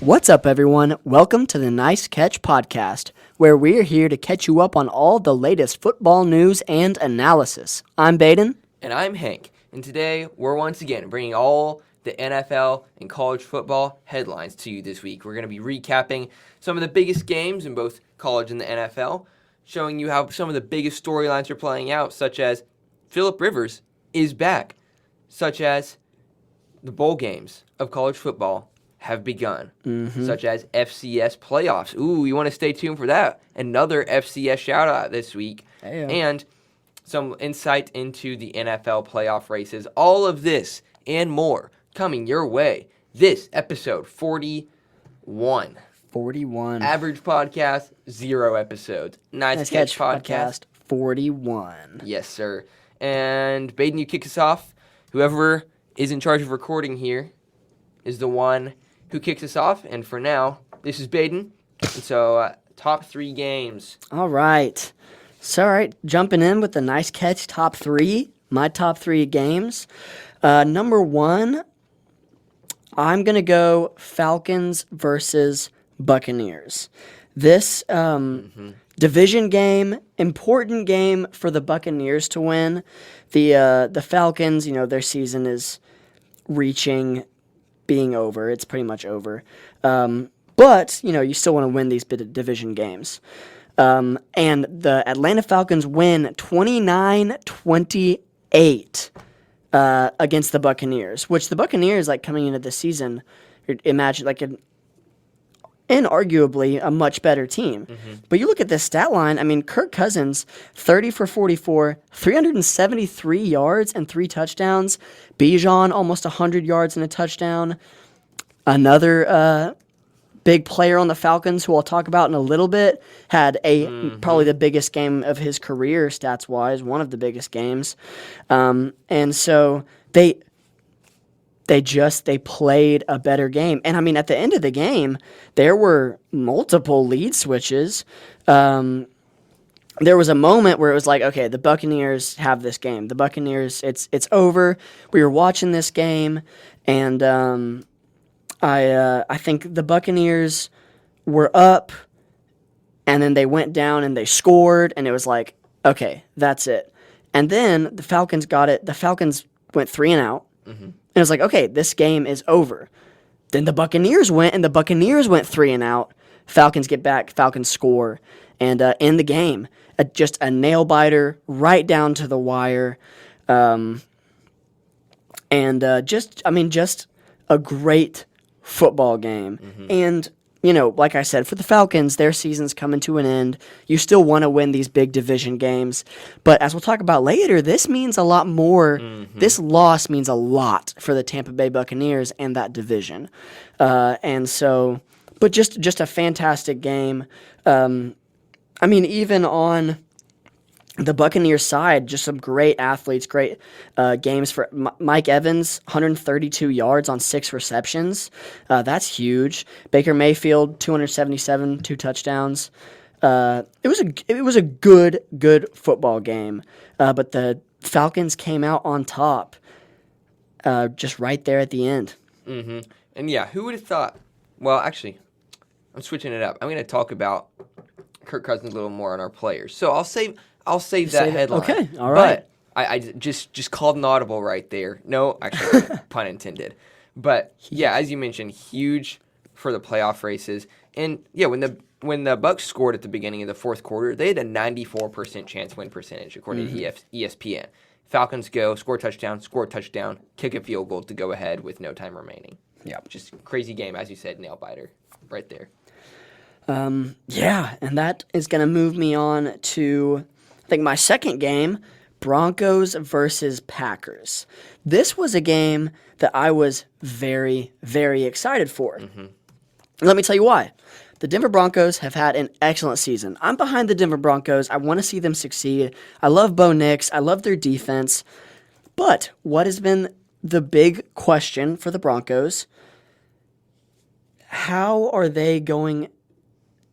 What's up, everyone? Welcome to the Nice Catch Podcast, where we're here to catch you up on all the latest football news and analysis. I'm Baden. And I'm Hank. And today, we're once again bringing all the NFL and college football headlines to you this week. We're going to be recapping some of the biggest games in both college and the NFL, showing you how some of the biggest storylines are playing out, such as Phillip Rivers is back, such as the bowl games of college football have begun, such as FCS playoffs. Ooh, you want to stay tuned for that. Another FCS shout-out this week. And some insight into the NFL playoff races. All of this and more coming your way. This episode 41. 41. Average podcast, 0 episodes. Nice Catch podcast, 41. Yes, sir. And Baden, you kick us off. Whoever is in charge of recording here is the one who kicks us off. And for now, this is Baden. And so, top 3 games. All right. So, jumping in with the Nice Catch top 3. My top 3 games. Number 1, I'm going to go Falcons versus Buccaneers. This division game, important game for the Buccaneers to win. The Falcons, their season is being over. It's pretty much over. But, you still want to win these division games. And the Atlanta Falcons win 29-28 against the Buccaneers, which the Buccaneers, coming into this season, imagine, inarguably a much better team. But you look at this stat line, Kirk Cousins, 30 for 44, 373 yards and 3 touchdowns. Bijan, almost 100 yards and a touchdown. Another big player on the Falcons, who I'll talk about in a little bit, had probably the biggest game of his career, stats-wise, one of the biggest games. And so they played a better game. And, at the end of the game, there were multiple lead switches. There was a moment where it was like, okay, the Buccaneers have this game. The Buccaneers, it's over. We were watching this game, and I think the Buccaneers were up, and then they went down and they scored, and it was like, okay, that's it. And then the Falcons got it. The Falcons went 3 and out. And it was like, okay, this game is over. Then the Buccaneers went, and the Buccaneers went 3 and out. Falcons get back, Falcons score, and end the game. Just a nail-biter right down to the wire. Just a great football game. And, like I said, for the Falcons, their season's coming to an end. You still want to win these big division games. But as we'll talk about later, this means a lot more. This loss means a lot for the Tampa Bay Buccaneers and that division. But just a fantastic game. Even on the Buccaneers side, just some great athletes, great games for Mike Evans, 132 yards on 6 receptions. That's huge. Baker Mayfield, 277, 2 touchdowns. It was a good football game. But the Falcons came out on top, just right there at the end. And yeah, who would have thought? Well, actually, I'm switching it up. I'm going to talk about Kirk Cousins a little more on our players. So I'll save that headline. Okay, all right. But I just called an audible right there. No, actually, pun intended. But yeah, as you mentioned, huge for the playoff races. And yeah, when the Bucs scored at the beginning of the fourth quarter, they had a 94% chance win percentage according to ESPN. Falcons go, score a touchdown, kick a field goal to go ahead with no time remaining. Yeah, just crazy game, as you said, nail biter right there. And that is going to move me on to, I think, my second game, Broncos versus Packers. This was a game that I was very, very excited for. Let me tell you why. The Denver Broncos have had an excellent season. I'm behind the Denver Broncos. I want to see them succeed. I love Bo Nix. I love their defense. But what has been the big question for the Broncos? How are they going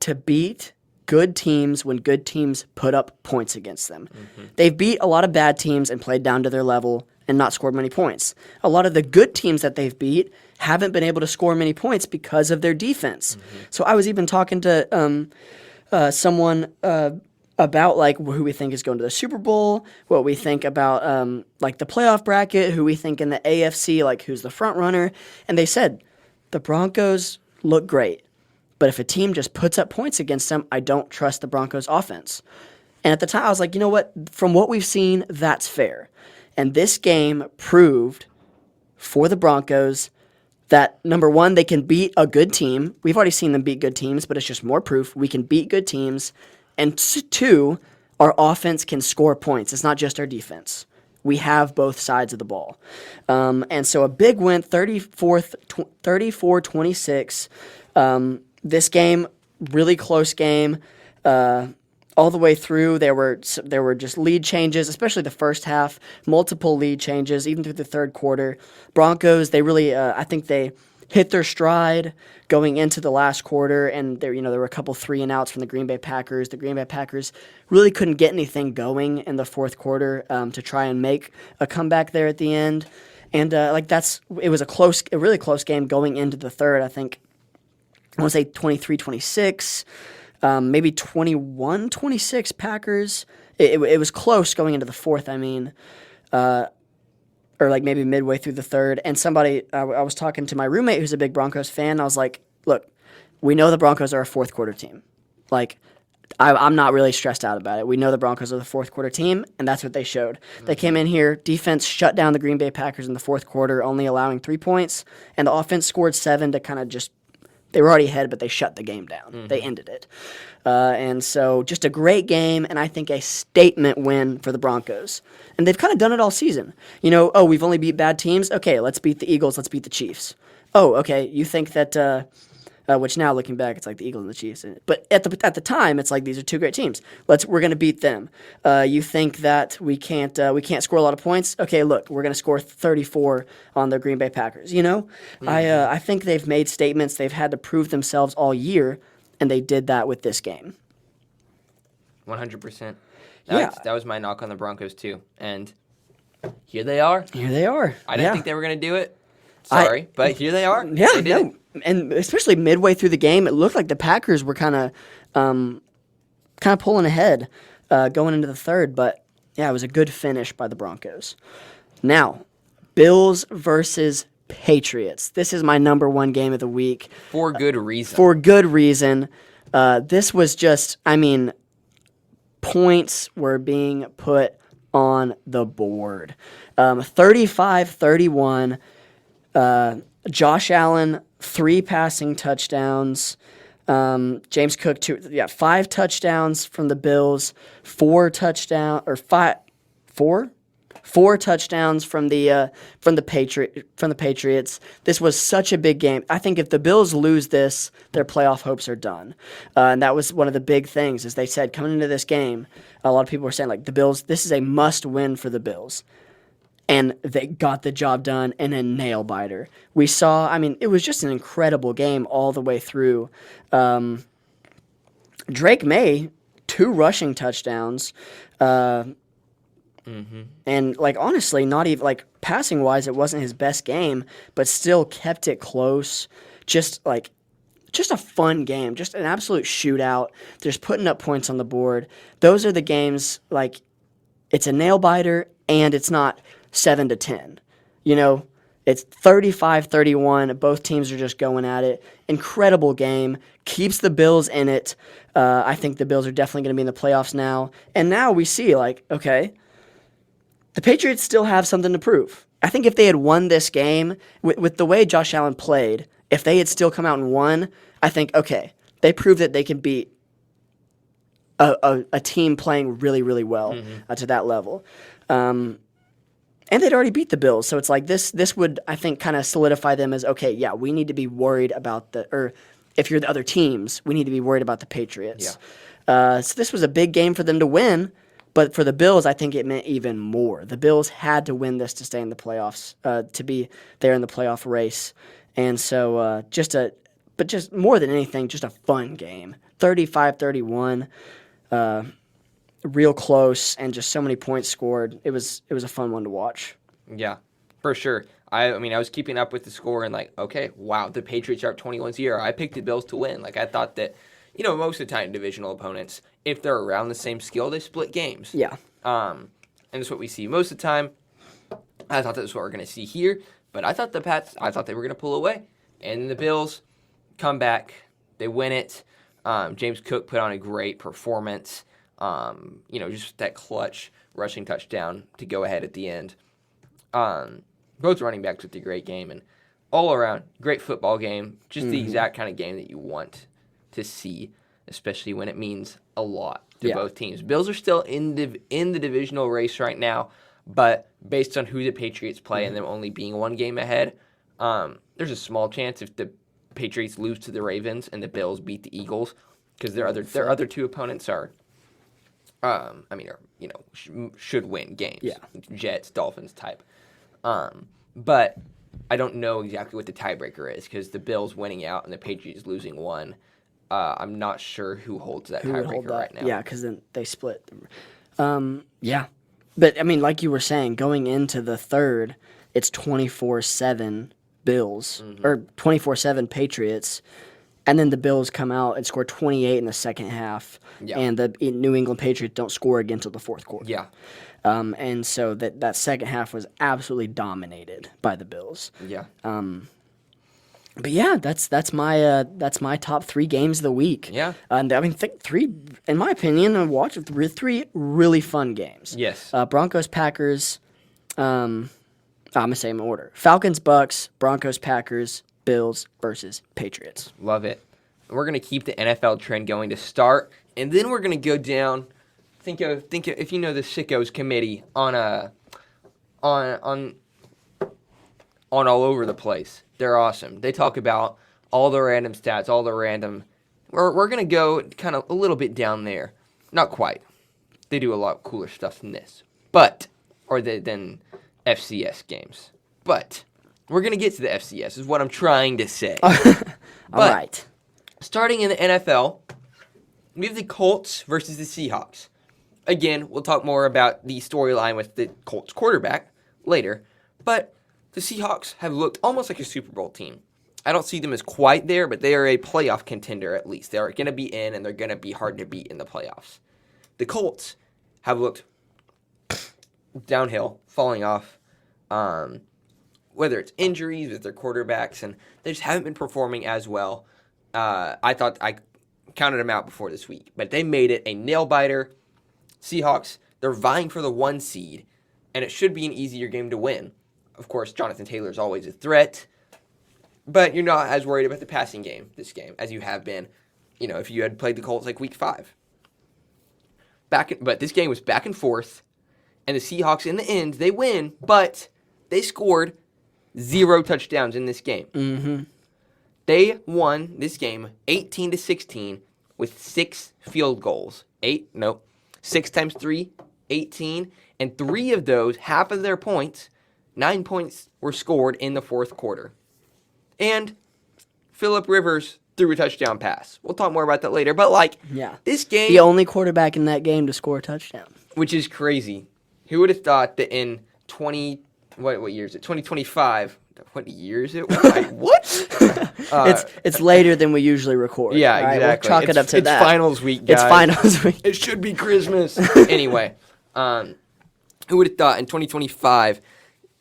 to beat good teams when good teams put up points against them? They've beat a lot of bad teams and played down to their level. and not scored many points. A lot of the good teams that they've beat haven't been able to score many points because of their defense. So I was even talking to someone about like who we think is going to the Super Bowl, what we think about like the playoff bracket, who we think in the AFC, like who's the front runner, and they said the Broncos look great, but if a team just puts up points against them, I don't trust the Broncos offense. And at the time, I was like, you know what? From what we've seen, that's fair. And this game proved for the Broncos that, number one, they can beat a good team. We've already seen them beat good teams, but it's just more proof we can beat good teams. And two, our offense can score points. It's not just our defense. We have both sides of the ball. And so a big win, 34-26. This game, really close game. All the way through, there were just lead changes, especially the first half, multiple lead changes, even through the third quarter. Broncos, they really, I think they hit their stride going into the last quarter, and there were a couple 3-and-outs from the Green Bay Packers. The Green Bay Packers really couldn't get anything going in the fourth quarter to try and make a comeback there at the end. And it was a really close game going into the third. I think I want to say 23-26. Maybe 21-26 Packers. It was close going into the fourth, or like maybe midway through the third. And I was talking to my roommate who's a big Broncos fan, and I was like, look, we know the Broncos are a fourth quarter team. Like, I'm not really stressed out about it. We know the Broncos are the fourth quarter team, and that's what they showed. They came in here, defense shut down the Green Bay Packers in the fourth quarter, only allowing 3 points, and the offense scored 7 to kind of just – they were already ahead, but they shut the game down. They ended it. And so just a great game, and I think a statement win for the Broncos. And they've kind of done it all season. We've only beat bad teams. Okay, let's beat the Eagles. Let's beat the Chiefs. Oh, okay, you think that which now looking back, it's like the Eagles and the Chiefs. But at the time, it's like these are two great teams. We're going to beat them. You think that we can't score a lot of points? Okay, look, we're going to score 34 on the Green Bay Packers. I think they've made statements. They've had to prove themselves all year, and they did that with this game. 100%. Yeah. That was my knock on the Broncos too, and here they are. Here they are. I didn't think they were going to do it. Sorry, but here they are. Yeah, they did it. And especially midway through the game, it looked like the Packers were kind of pulling ahead going into the third. But yeah, it was a good finish by the Broncos. Now, Bills versus Patriots. This is my number one game of the week. For good reason. This was just, points were being put on the board. 35-31. Josh Allen, 3 passing touchdowns. James Cook, 5 touchdowns from the Bills, 4 touchdowns from the Patriots. This was such a big game. I think if the Bills lose this, their playoff hopes are done. And that was one of the big things, as they said coming into this game. A lot of people were saying like the Bills. This is a must-win for the Bills. And they got the job done in a nail-biter. We saw, it was just an incredible game all the way through. Drake May, 2 rushing touchdowns. And, honestly, not even, passing-wise, it wasn't his best game, but still kept it close. Just a fun game. Just an absolute shootout. Just putting up points on the board. Those are the games, it's a nail-biter, and it's not 7-10. It's 35-31. Both teams are just going at it. Incredible game. Keeps the Bills in it. I think the Bills are definitely going to be in the playoffs now. And now we see, okay, the Patriots still have something to prove. I think if they had won this game, with the way Josh Allen played, if they had still come out and won, I think, okay, they proved that they can beat a team playing really, really well to that level. And they'd already beat the Bills, so it's like this would, I think, kind of solidify them as, okay, yeah, we need to be worried about or if you're the other teams, we need to be worried about the Patriots. Yeah. So this was a big game for them to win, but for the Bills, I think it meant even more. The Bills had to win this to stay in the playoffs, to be there in the playoff race. And so just more than anything, just a fun game. 35-31. Real close, and just so many points scored. It was a fun one to watch. Yeah, for sure. I mean, I was keeping up with the score and like, okay, wow, the Patriots are up 21-0. I picked the Bills to win. Like, I thought that, most of the time divisional opponents, if they're around the same skill, they split games. Yeah. And that's what we see most of the time. I thought that's what we're going to see here, but I thought they were going to pull away. And the Bills come back. They win it. James Cook put on a great performance. Just that clutch rushing touchdown to go ahead at the end. Both running backs with a great game, and all around, great football game. Just the exact kind of game that you want to see, especially when it means a lot to both teams. Bills are still in the divisional race right now, but based on who the Patriots play and them only being one game ahead, there's a small chance if the Patriots lose to the Ravens and the Bills beat the Eagles, because their other two opponents are, should win games. Yeah. Jets, Dolphins type. But I don't know exactly what the tiebreaker is, because the Bills winning out and the Patriots losing one. I'm not sure who holds that tiebreaker right now. Yeah, because then they split. Yeah. But, I mean, like you were saying, going into the third, it's 24-7 Bills, or 24-7 Patriots, and then the Bills come out and score 28 in the second half, and the New England Patriots don't score again until the fourth quarter. Yeah. And so that second half was absolutely dominated by the Bills. Yeah. But yeah, that's my top 3 games of the week. Yeah. And I mean, three, in my opinion, I watched 3 really fun games. Yes. Broncos, Packers. I'm gonna say them in order: Falcons, Bucks, Broncos, Packers, Bills versus Patriots. Love it. We're gonna keep the NFL trend going to start, and then we're gonna go down. Think of if you know the Sickos committee on all over the place. They're awesome. They talk about all the random stats, all the random. We're gonna go kind of a little bit down there. Not quite. They do a lot cooler stuff than this, than FCS games. But we're gonna get to the FCS. Is what I'm trying to say. All right. Starting in the NFL, we have the Colts versus the Seahawks. Again, we'll talk more about the storyline with the Colts quarterback later, but the Seahawks have looked almost like a Super Bowl team. I don't see them as quite there, but they are a playoff contender at least. They are going to be in, and they're going to be hard to beat in the playoffs. The Colts have looked downhill, falling off, whether it's injuries with their quarterbacks, and they just haven't been performing as well. I thought I counted them out before this week, but they made it a nail-biter. Seahawks, they're vying for the 1 seed, and it should be an easier game to win. Of course, Jonathan Taylor is always a threat, but you're not as worried about the passing game this game as you have been, if you had played the Colts like week 5. But this game was back and forth, and the Seahawks, in the end, they win, but they scored 0 touchdowns in this game. Mm-hmm. They won this game 18-16 with 6 field goals. 6 times 3, 18, and 3 of those, half of their points, 9 points were scored in the fourth quarter. And Phillip Rivers threw a touchdown pass. We'll talk more about that later, but this game... The only quarterback in that game to score a touchdown. Which is crazy. Who would have thought that in what year is it? 2025... What year is it? What? It's later than we usually record. Yeah, right? exactly. We'll chalk it up to that. It's finals week, guys. It's finals week. It should be Christmas. Anyway, who would have thought in 2025,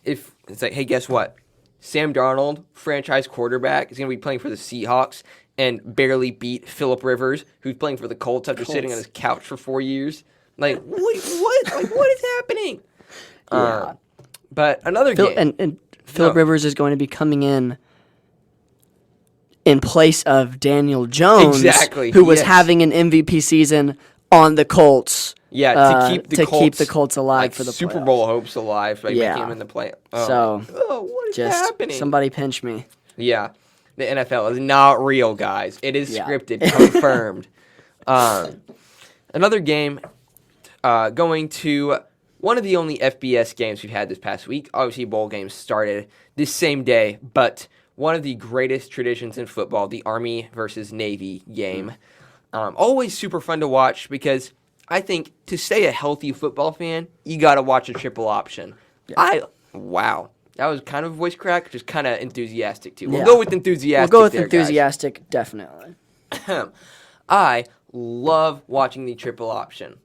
if it's like, hey, guess what? Sam Darnold, franchise quarterback, is going to be playing for the Seahawks and barely beat Phillip Rivers, who's playing for the Colts after sitting on his couch for 4 years. Like, wait, what? What is happening? Yeah. But another game. And Phillip Rivers is going to be coming in place of Daniel Jones, who was having an MVP season on the Colts. Yeah, to keep the Colts alive for the Super playoffs. Bowl hopes alive by making him in the play. What is happening? Somebody pinch me. Yeah, the NFL is not real, guys. It is scripted, confirmed. Another game, going to one of the only FBS games we've had this past week. Obviously, bowl games started this same day, but one of the greatest traditions in football, the Army versus Navy game. Always super fun to watch because I think to stay a healthy football fan, you got to watch a triple option. Yeah. Wow. That was kind of a voice crack, just kind of enthusiastic, too. We'll Yeah. go with enthusiastic We'll go with there, enthusiastic, definitely. guys. I love watching the triple option.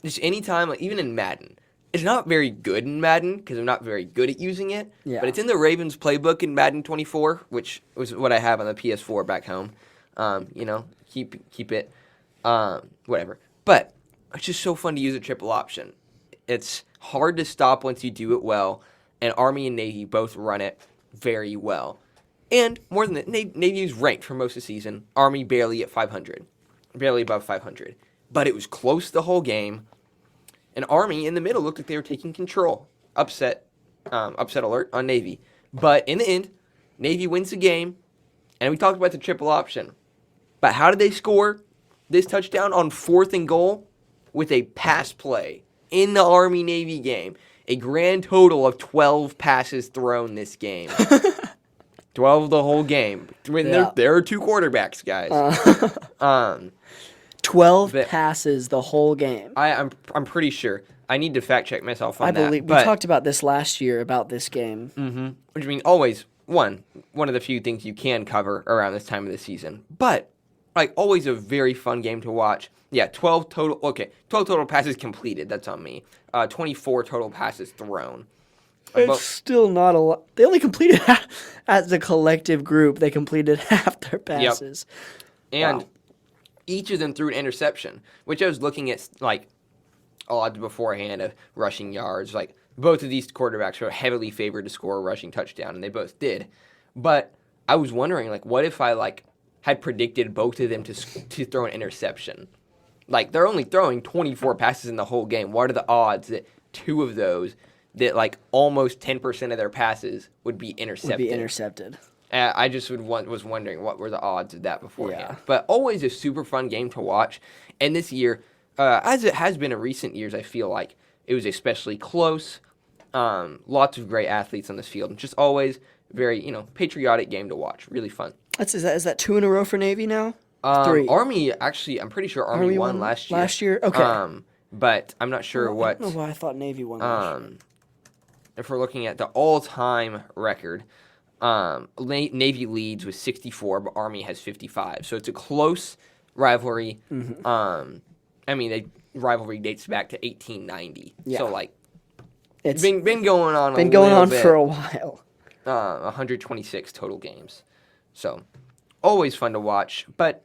Just anytime, like even in Madden. It's not very good in Madden because I'm not very good at using it. Yeah. But it's in the Ravens playbook in Madden 24, which was what I have on the PS4 back home. Keep it, whatever. But it's just so fun to use a triple option. It's hard to stop once you do it well, and Army and Navy both run it very well. And more than that, Navy's ranked for most of the season. Army barely at 500, barely above 500. But it was close the whole game. And Army in the middle looked like they were taking control. Upset alert on Navy. But in the end, Navy wins the game. And we talked about the triple option. But how did they score this touchdown on 4th and goal? With a pass play in the Army-Navy game. A grand total of 12 passes thrown this game. 12 the whole game. There are 2 quarterbacks, guys. 12 passes the whole game. I'm pretty sure. I need to fact check myself on that. We talked about this last year about this game. Mm-hmm. Which I mean, always one of the few things you can cover around this time of the season. But like always, a very fun game to watch. Yeah, 12 total. Okay, 12 total passes completed. That's on me. 24 total passes thrown. It's still not a lot. They only completed as a collective group. They completed half their passes. Yep. And each of them threw an interception, which I was looking at like odds beforehand of rushing yards. Like both of these quarterbacks are heavily favored to score a rushing touchdown, and they both did. But I was wondering, like, what if I like had predicted both of them to throw an interception? Like they're only throwing 24 passes in the whole game. What are the odds that 2 of those, that like almost 10% of their passes would be intercepted? I just was wondering what were the odds of that beforehand. Yeah. But always a super fun game to watch. And this year, as it has been in recent years, I feel like it was especially close. Lots of great athletes on this field. And just always very, patriotic game to watch. Really fun. Is that 2 in a row for Navy now? 3. Army, actually, I'm pretty sure Army won last year. Last year? Okay. But I'm not sure what. I don't know why I thought Navy won last year. If we're looking at the all-time record, Navy leads with 64, but Army has 55. So it's a close rivalry. Mm-hmm. Rivalry dates back to 1890. Yeah. So it's been going on. For a while. 126 total games. So always fun to watch. But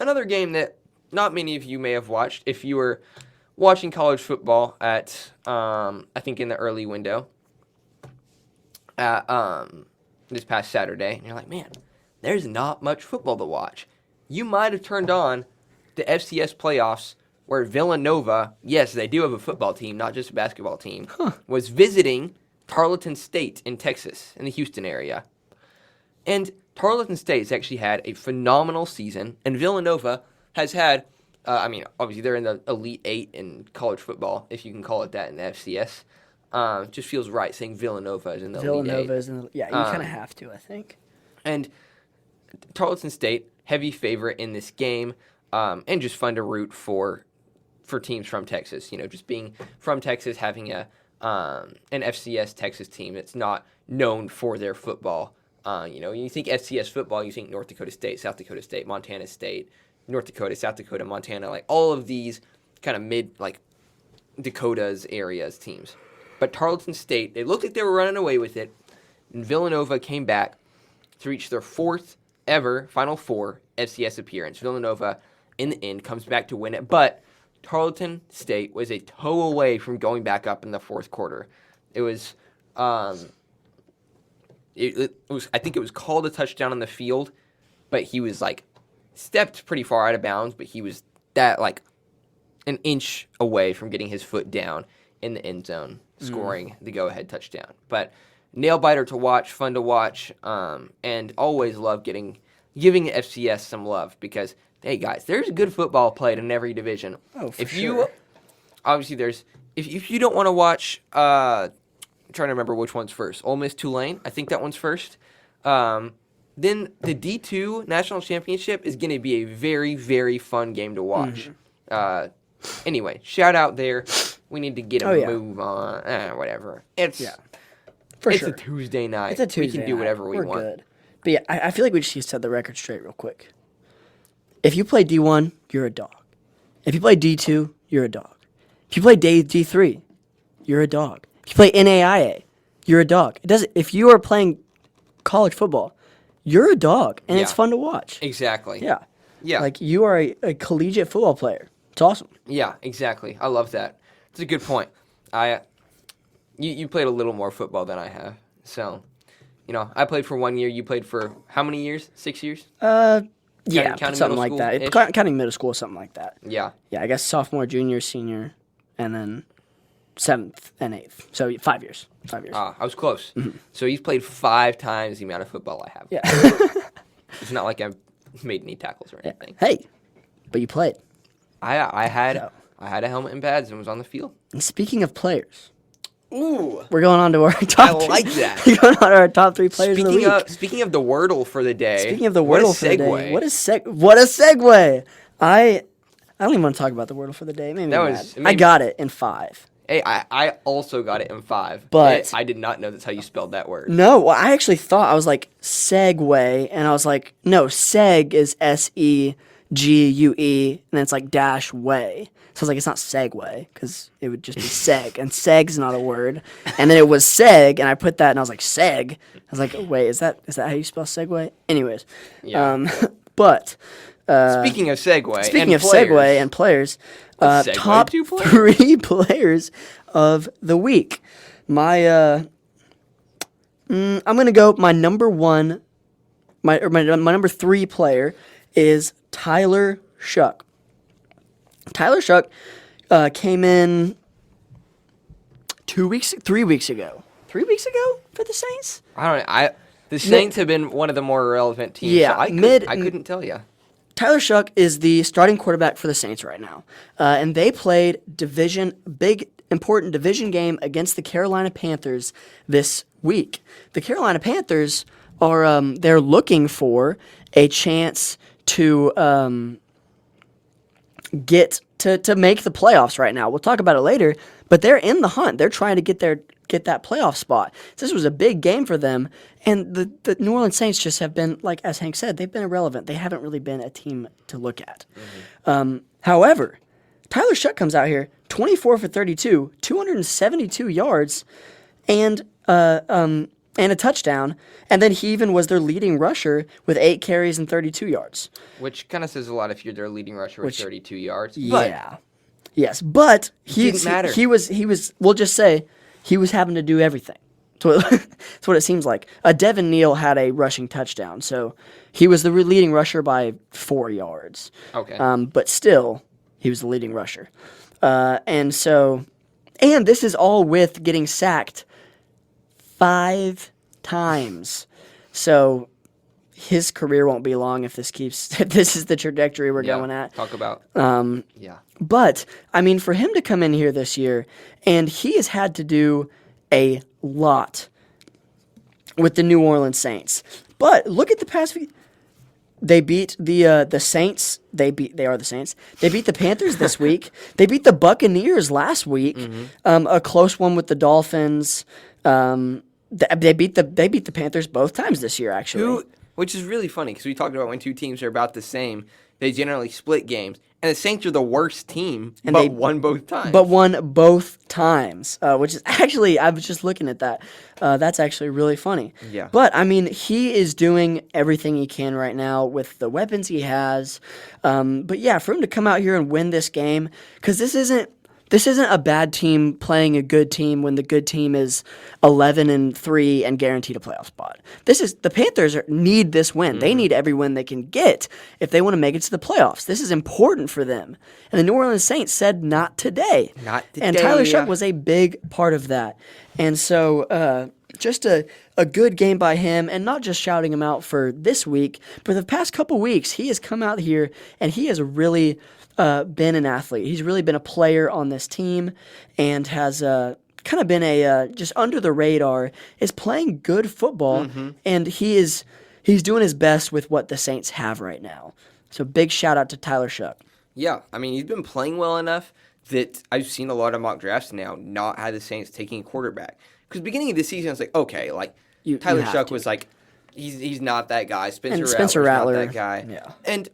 another game that not many of you may have watched, if you were watching college football at I think in the early window. This past Saturday, and you're like, man, there's not much football to watch. You might have turned on the FCS playoffs where Villanova, yes, they do have a football team, not just a basketball team, was visiting Tarleton State in Texas, in the Houston area. And Tarleton State's actually had a phenomenal season, and Villanova has had, obviously they're in the Elite 8 in college football, if you can call it that in the FCS. Just feels right saying Villanova is in the Elite 8. Yeah, you kind of have to, I think. And Tarleton State, heavy favorite in this game, and just fun to root for teams from Texas. Just being from Texas, having an FCS Texas team that's not known for their football. You think FCS football, you think North Dakota State, South Dakota State, Montana State, North Dakota, South Dakota, Montana, like all of these kind of mid, like Dakotas areas teams. But Tarleton State, they looked like they were running away with it, and Villanova came back to reach their 4th ever Final Four FCS appearance. Villanova, in the end, comes back to win it, but Tarleton State was a toe away from going back up in the 4th quarter. It was, it was, I think it was called a touchdown on the field, but he was stepped pretty far out of bounds, but he was an inch away from getting his foot down in the end zone, scoring the go-ahead touchdown. But nail-biter to watch, fun to watch, and always love giving the FCS some love because, hey, guys, there's good football played in every division. Oh, for sure. Obviously, if you don't want to watch, I'm trying to remember which one's first. Ole Miss Tulane, I think that one's first. Then the D2 National Championship is going to be a very, very fun game to watch. Anyway, shout out there. We need to get a Oh, yeah. move on. Whatever. It's For it's sure. a Tuesday night. It's a Tuesday. We can do night. whatever we We're want. good. But yeah, I feel like we just need to set the record straight real quick. If you play D1, you're a dog. If you play D2, you're a dog. If you play D3, you're a dog. If you play NAIA, you're a dog. It doesn't. If you are playing college football, you're a dog, and it's Yeah. fun to watch. Exactly. Yeah. Yeah. Like you are a collegiate football player. It's awesome. Yeah, exactly. I love that. It's a good point. You played a little more football than I have. So, I played for 1 year. You played for how many years? 6 years? Yeah, counting something middle like that. It's school-ish? counting middle school, something like that. Yeah. Yeah, I guess sophomore, junior, senior, and then 7th and 8th. So 5 years. 5 years. I was close. So he's played 5 times the amount of football I have. Yeah. It's not like I've made any tackles or anything. Hey, but you played. I had So. a helmet and pads and was on the field. And speaking of players, Ooh. we're going on to our top I like three. that. We're going on to our top 3 players of the week. Speaking of the Wordle for the day. Speaking of the what a Wordle for the day, segue. what a segue! I don't even want to talk about the Wordle for the day. It made me That mad. was- it I made- got it in 5. Hey, I also got it in 5. But- I did not know that's how you spelled that word. No, well, I actually thought I was like segue, and I was like, no, seg is SEGUE, and then it's like dash way. So I was like, it's not segue because it would just be seg, and seg's not a word. And then it was seg, and I put that, and I was like seg. I was like, wait, is that how you spell segue? Anyways, Yeah. but Speaking of segue. speaking and of players, segue and players, Let's segue top to players. 3 players of the week. I'm gonna go. My number 1, my number 3 player is Tyler Shuck. Tyler Shuck came in 3 weeks ago. 3 weeks ago for the Saints. I don't know. The Saints have been one of the more relevant teams. Yeah, so I couldn't tell you. Tyler Shuck is the starting quarterback for the Saints right now, and they played big important division game against the Carolina Panthers this week. The Carolina Panthers are they're looking for a chance to get to make the playoffs right now. We'll talk about it later, but they're in the hunt. They're trying to get that playoff spot. So this was a big game for them, and the New Orleans Saints just have been, like as Hank said, they've been irrelevant. They haven't really been a team to look at. However, Tyler Shuck comes out here, 24 for 32, 272 yards, and a touchdown, and then he even was their leading rusher with 8 carries and 32 yards. Which kind of says a lot if you're their leading rusher with 32 yards. Yeah. Yes, but didn't matter. He was. We'll just say he was having to do everything. That's what it seems like. Devin Neal had a rushing touchdown, so he was the leading rusher by 4 yards. Okay. But still, he was the leading rusher, and this is all with getting sacked 5 times. So his career won't be long if this is the trajectory we're going at. Talk about. Yeah. But, I mean, for him to come in here this year, and he has had to do a lot with the New Orleans Saints. But look at the past few. They beat the Saints. They are the Saints. They beat the Panthers this week. They beat the Buccaneers last week. A close one with the Dolphins. They beat the Panthers both times this year, actually. Which is really funny because we talked about when two teams are about the same, they generally split games. And the Saints are the worst team, but won both times. But won both times, which is actually, I was just looking at that. That's actually really funny. Yeah. But, I mean, he is doing everything he can right now with the weapons he has. But, yeah, for him to come out here and win this game, because this isn't a bad team playing a good team when the good team is 11-3 and guaranteed a playoff spot. The Panthers need this win. They need every win they can get if they want to make it to the playoffs. This is important for them. And the New Orleans Saints said not today. Not today. And Tyler Shuck was a big part of that. And so just a good game by him, and not just shouting him out for this week, but the past couple weeks he has come out here and he has really been an athlete. He's really been a player on this team and has kind of been a just under the radar, is playing good football, and he's doing his best with what the Saints have right now. So big shout out to Tyler Shuck. Yeah, I mean, he's been playing well enough that I've seen a lot of mock drafts now not have the Saints taking a quarterback. Because beginning of the season, I was like, okay, like You Tyler have Shuck to. was like, he's not that guy. And Spencer Rattler's Rattler, not that guy. yeah. And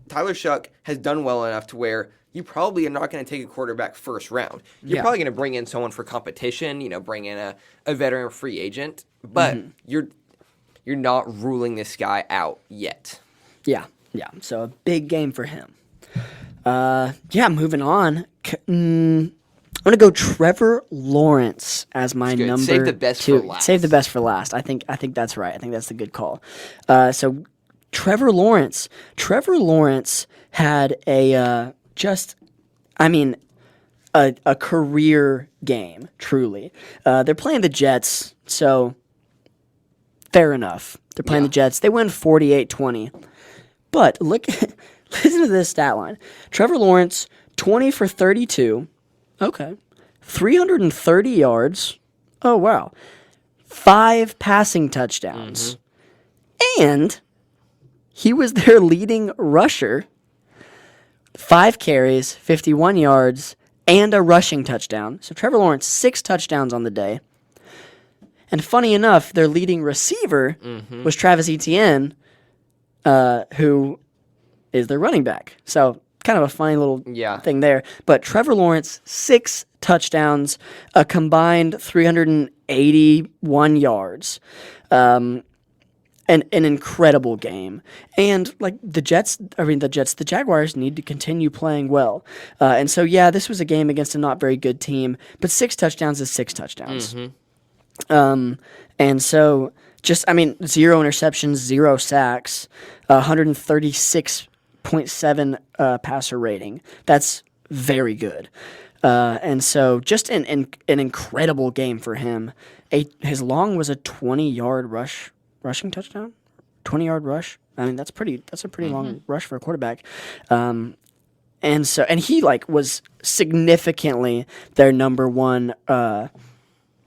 Tyler Shuck has done well enough to where you probably are not going to take a quarterback first round. You're Yeah. probably going to bring in someone for competition, bring in a veteran free agent, but you're not ruling this guy out yet. Yeah. So a big game for him. Moving on. I'm gonna go Trevor Lawrence as my good. number Save the best two. for last. Save the best for last. I think that's right. I think that's the good call. So Trevor Lawrence. Trevor Lawrence had a career game. Truly, they're playing the Jets, so fair enough. They're playing the Jets. They win 48-20. But listen to this stat line. Trevor Lawrence, 20 for 32. Okay. 330 yards. Oh, wow. 5 passing touchdowns. And he was their leading rusher. 5 carries, 51 yards, and a rushing touchdown. So Trevor Lawrence, 6 touchdowns on the day. And funny enough, their leading receiver was Travis Etienne, who is their running back. So kind of a funny little thing there. But Trevor Lawrence, 6 touchdowns, a combined 381 yards. An incredible game. And like the Jaguars need to continue playing well. And so, this was a game against a not very good team, but 6 touchdowns is 6 touchdowns. And so 0 interceptions, 0 sacks, 136.7 passer rating. That's very good. And so just an incredible game for him. His long was a 20-yard rushing touchdown, 20-yard rush. I mean, that's a pretty long rush for a quarterback. And he was significantly their number one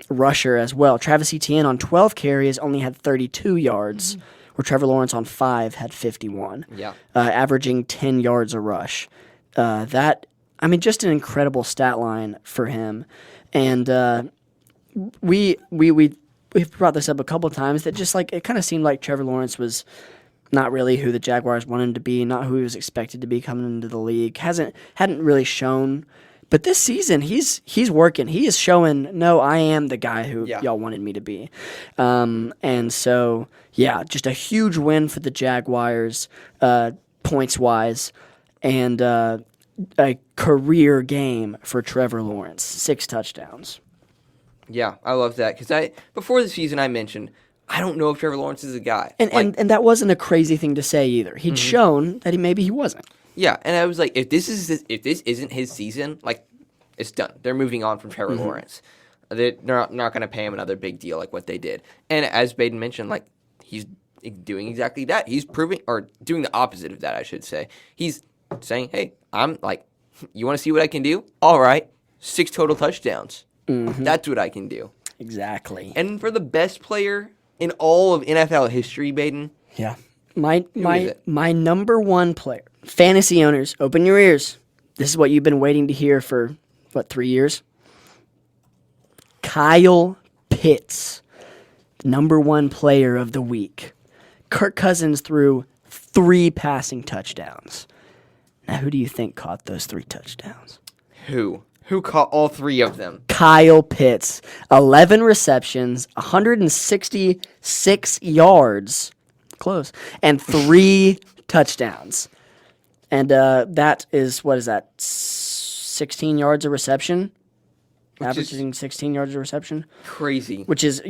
rusher as well. Travis Etienne on 12 carries only had 32 yards, where Trevor Lawrence on 5 had 51. Averaging 10 yards a rush. Just an incredible stat line for him. And we've brought this up a couple times that just it kind of seemed like Trevor Lawrence was not really who the Jaguars wanted him to be, not who he was expected to be coming into the league. Hadn't really shown. But this season, he's working. He is showing, no, I am the guy who y'all wanted me to be. And so, just a huge win for the Jaguars, points-wise, and a career game for Trevor Lawrence, 6 touchdowns. Yeah, I love that because before the season I mentioned I don't know if Trevor Lawrence is a guy, and that wasn't a crazy thing to say either. He'd shown that maybe he wasn't. Yeah, and I was like, if this isn't his season, it's done. They're moving on from Trevor Lawrence. They're not going to pay him another big deal like what they did. And as Baden mentioned, he's doing exactly that. He's proving or doing the opposite of that, I should say. He's saying, hey, I'm you want to see what I can do? All right, 6 total touchdowns. That's what I can do. Exactly. And for the best player in all of NFL history, Baden. Yeah. My number one player. Fantasy owners, open your ears. This is what you've been waiting to hear for, 3 years? Kyle Pitts, number one player of the week. Kirk Cousins threw 3 passing touchdowns. Now, who do you think caught those 3 touchdowns? Who? Who caught all 3 of them? Kyle Pitts, 11 receptions, 166 yards, close, and 3 touchdowns. And that is, 16 yards a reception? Averaging 16 yards a reception? Crazy. Which is,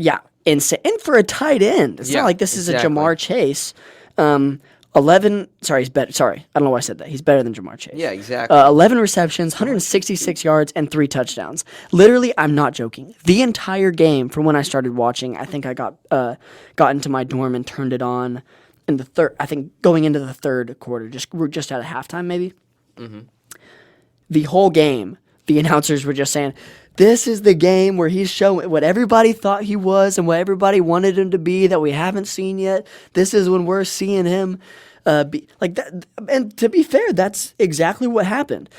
insane. And for a tight end. It's not like this is a Jamar Chase. 11, he's better. Sorry, I don't know why I said that. He's better than Jamar Chase. Yeah, exactly. 11 receptions, 166 yards, and 3 touchdowns. Literally, I'm not joking. The entire game from when I started watching, I think I got into my dorm and turned it on in the third. I think going into the third quarter, we're just at a halftime maybe. The whole game, the announcers were just saying, this is the game where he's showing what everybody thought he was and what everybody wanted him to be that we haven't seen yet. This is when we're seeing him be like that. And to be fair, that's exactly what happened.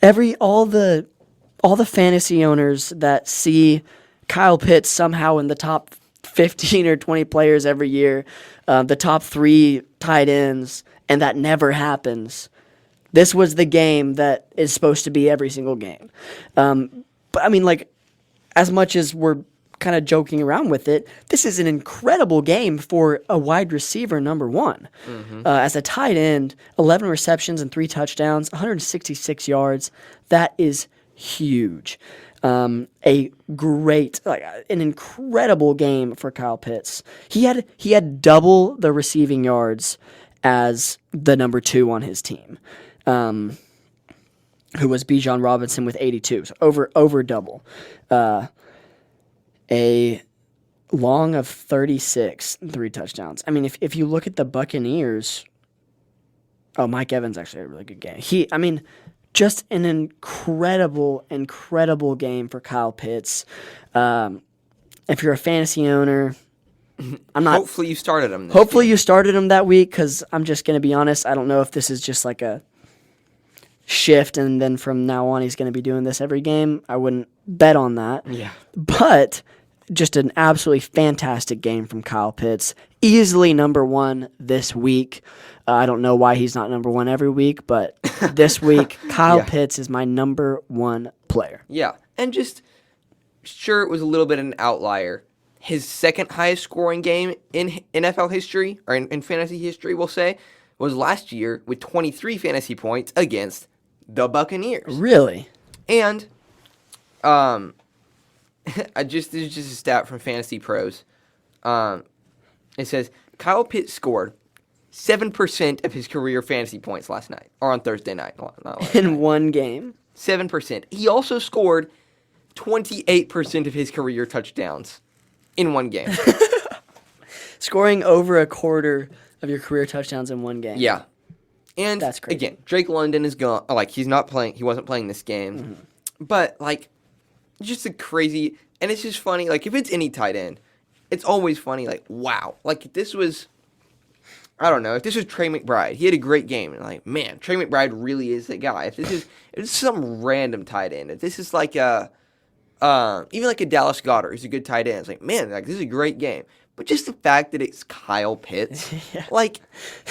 all the fantasy owners that see Kyle Pitts somehow in the top 15 or 20 players every year, the top 3 tight ends, and that never happens. This was the game that is supposed to be every single game. But I mean, like, as much as we're kind of joking around with it, this is an incredible game for a wide receiver number 1. As a tight end, 11 receptions and 3 touchdowns, 166 yards. That is huge. An incredible game for Kyle Pitts. He had double the receiving yards as the number 2 on his team, who was Bijan Robinson with 82, so over double. A long of 36, 3 touchdowns. I mean, if you look at the Buccaneers, Mike Evans actually had a really good game. Just an incredible game for Kyle Pitts. If you're a fantasy owner, Hopefully you started him. You started him that week, because I'm just going to be honest. I don't know if this is just like a shift, and then from now on he's going to be doing this every game. I wouldn't bet on that. Yeah. But just an absolutely fantastic game from Kyle Pitts. Easily number 1 this week. I don't know why he's not number 1 every week, but this week, Kyle Pitts is my number 1 player. Yeah, and just, sure, it was a little bit of an outlier. His second highest scoring game in NFL history, or in fantasy history, we'll say, was last year with 23 fantasy points against the Buccaneers. Really? And, this is just a stat from Fantasy Pros. It says Kyle Pitts scored 7% of his career fantasy points last night, or on Thursday night. In one game. 7%. He also scored 28% of his career touchdowns in one game. Scoring over a quarter of your career touchdowns in one game. Yeah. And that's crazy. Again, Drake London is gone. Like, he's not playing. He wasn't playing this game. Mm-hmm. But, like, just a crazy. And it's just funny. Like, if it's any tight end, it's always funny. Like, wow. Like, if this was, I don't know, if this was Trey McBride, he had a great game. And, like, man, Trey McBride really is the guy. If this is some random tight end, if this is like a, even like a Dallas Goedert, who's a good tight end, it's like, man, like, this is a great game. But just the fact that it's Kyle Pitts, yeah. Like,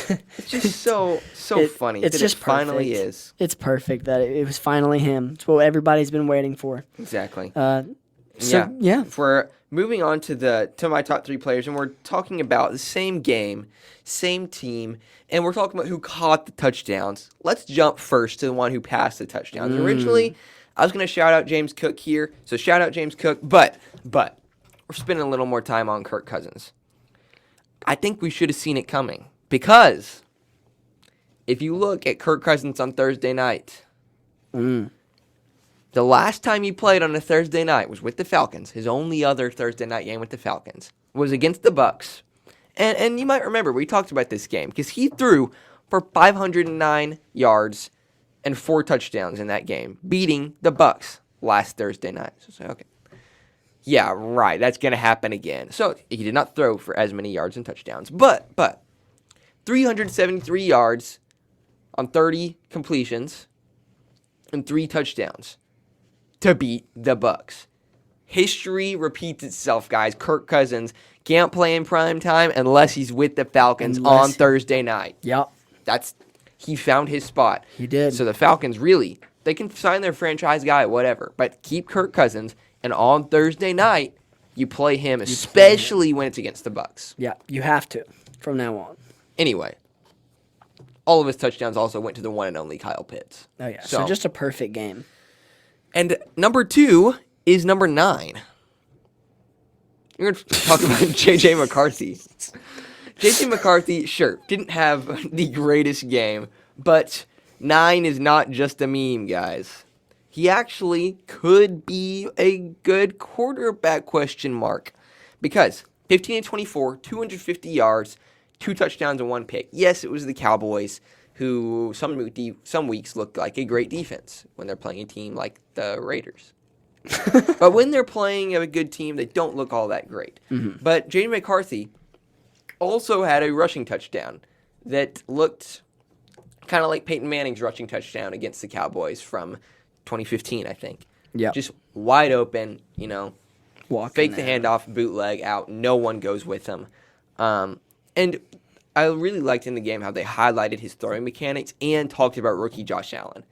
it's just so funny. It's that just it finally perfect. is. It's perfect that it was finally him. It's what everybody's been waiting for. Exactly. Yeah. We're moving on to my top 3 players, and we're talking about the same game, same team, and we're talking about who caught the touchdowns. Let's jump first to the one who passed the touchdowns. Originally, I was going to shout out James Cook here, so shout out James Cook, but we're spending a little more time on Kirk Cousins. I think we should have seen it coming, because if you look at Kirk Cousins on Thursday night, the last time he played on a Thursday night was with the Falcons. His only other Thursday night game with the Falcons was against the Bucs. And you might remember, we talked about this game, because he threw for 509 yards and 4 touchdowns in that game, beating the Bucs last Thursday night. So it's like, okay. Yeah, right, that's going to happen again. So he did not throw for as many yards and touchdowns. But 373 yards on 30 completions and 3 touchdowns to beat the Bucs. History repeats itself, guys. Kirk Cousins can't play in prime time unless he's with the Falcons on Thursday night. Yep. He found his spot. He did. So the Falcons really, they can sign their franchise guy, whatever, but keep Kirk Cousins. And on Thursday night, you play him, especially when it's against the Bucs. Yeah, you have to from now on. Anyway, all of his touchdowns also went to the one and only Kyle Pitts. Oh, yeah. So just a perfect game. And number 2 is number 9. You're going to talk about J.J. McCarthy. J.J. McCarthy, sure, didn't have the greatest game, but 9 is not just a meme, guys. He actually could be a good quarterback, ? Because 15-24, 250 yards, 2 touchdowns and 1 pick. Yes, it was the Cowboys, who some weeks look like a great defense when they're playing a team like the Raiders. But when they're playing a good team, they don't look all that great. Mm-hmm. But J.J. McCarthy also had a rushing touchdown that looked Kind of like Peyton Manning's rushing touchdown against the Cowboys from 2015, I think. Yeah. Just wide open, Walking fake the in. handoff, bootleg out. No one goes with him. And I really liked in the game how they highlighted his throwing mechanics and talked about rookie Josh Allen.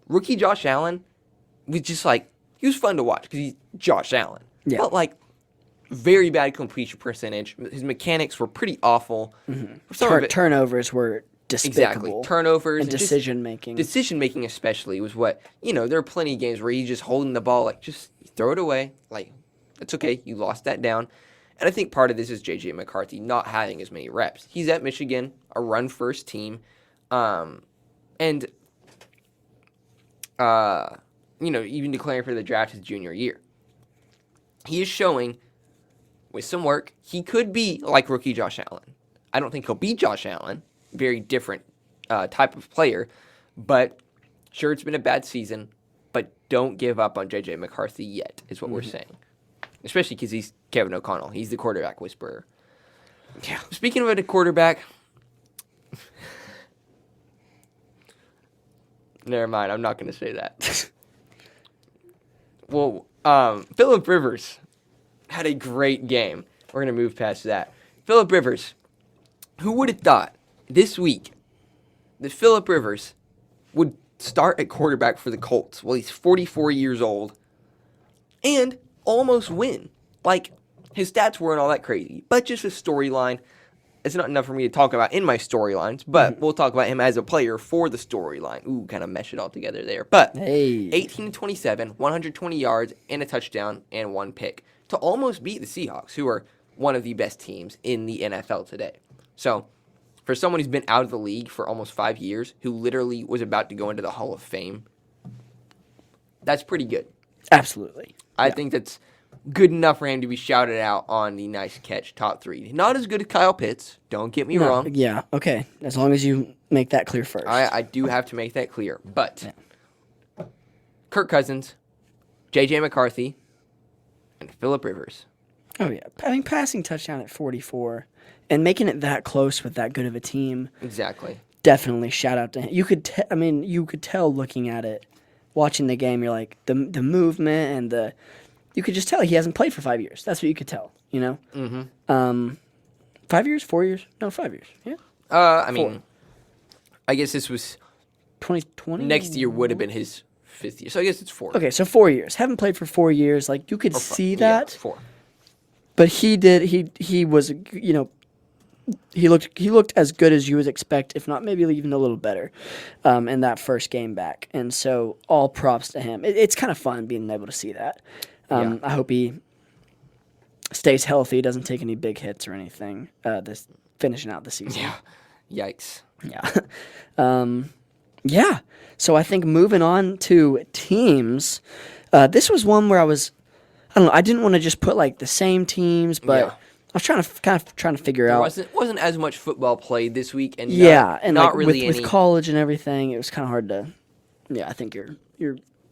Rookie Josh Allen was just he was fun to watch because he's Josh Allen. Yeah. But very bad completion percentage. His mechanics were pretty awful. Mm-hmm. Turnovers were despicable. Exactly. Turnovers. And decision-making. Decision-making especially was what, there are plenty of games where he's just holding the ball, just throw it away. It's okay. You lost that down. And I think part of this is J.J. McCarthy not having as many reps. He's at Michigan, a run-first team. Even declaring for the draft his junior year. He is showing, with some work, he could be like rookie Josh Allen. I don't think he'll be Josh Allen. Very different type of player. But sure, it's been a bad season. But don't give up on J.J. McCarthy yet, is what we're saying. Especially because he's Kevin O'Connell. He's the quarterback whisperer. Yeah. Speaking of a quarterback... Never mind, I'm not going to say that. Well, Phillip Rivers had a great game. We're going to move past that. Phillip Rivers, who would have thought this week that Phillip Rivers would start at quarterback for the Colts? Well, he's 44 years old and almost win. His stats weren't all that crazy, but just a storyline. It's not enough for me to talk about in my storylines, but we'll talk about him as a player for the storyline. Ooh, kind of mesh it all together there. But 18-27, 120 yards, and a touchdown, and 1 pick to almost beat the Seahawks, who are one of the best teams in the NFL today. So, for someone who's been out of the league for almost 5 years, who literally was about to go into the Hall of Fame, that's pretty good. Absolutely. I think that's good enough for him to be shouted out on the nice catch top 3. Not as good as Kyle Pitts, don't get me wrong. Yeah, okay. As long as you make that clear first. I do have to make that clear. But Kirk Cousins, J.J. McCarthy, and Phillip Rivers. Oh, yeah. Passing touchdown at 44 and making it that close with that good of a team. Exactly. Definitely shout out to him. You could tell looking at it, watching the game, you're like, the movement and you could just tell he hasn't played for 5 years. That's what you could tell, Mm-hmm. 5 years? 4 years? No, 5 years. Yeah. I guess this was 2020. Next year would have been his 5th year, so I guess it's 4. Okay, so 4 years. Haven't played for 4 years. You could see that. Yeah, 4. But he did. He was. He looked as good as you would expect, if not maybe even a little better, in that first game back. And so all props to him. It's kind of fun being able to see that. I hope he stays healthy, doesn't take any big hits or anything. This finishing out the season. Yeah. Yikes. Yeah. Yeah. So I think moving on to teams, this was one where I don't know. I didn't want to just put the same teams, but I was trying to figure out. Wasn't as much football played this week, and not really with college and everything, it was kind of hard to. Yeah, I think you're.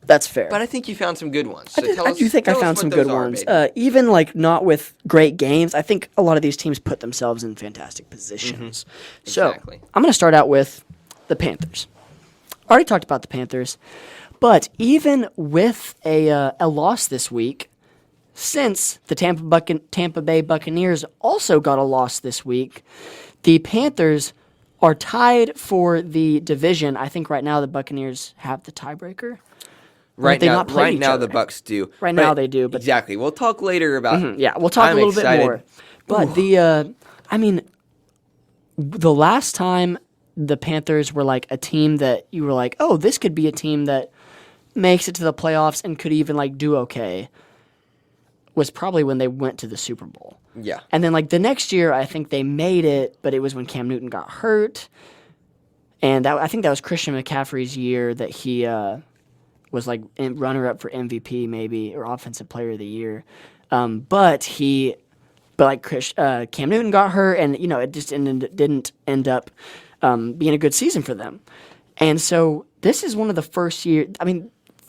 That's fair. But I think you found some good ones. So I do think I found some good ones. Even not with great games, I think a lot of these teams put themselves in fantastic positions. Mm-hmm. So exactly. I'm going to start out with the Panthers. Already talked about the Panthers, but even with a loss this week, since the Tampa Bay Buccaneers also got a loss this week, the Panthers are tied for the division. I think right now the Buccaneers have the tiebreaker. Right now the Bucs do. Right now they do. But exactly. We'll talk later about. Mm-hmm, yeah, we'll talk a little bit more. But the last time the Panthers were a team that you were like, oh, this could be a team that makes it to the playoffs and could even do okay, was probably when they went to the Super Bowl. Yeah. And then the next year, I think they made it, but it was when Cam Newton got hurt, and I think that was Christian McCaffrey's year that he was runner-up for MVP maybe, or Offensive Player of the Year. But Cam Newton got hurt, and it just didn't end up being a good season for them. And so this is one of the first years.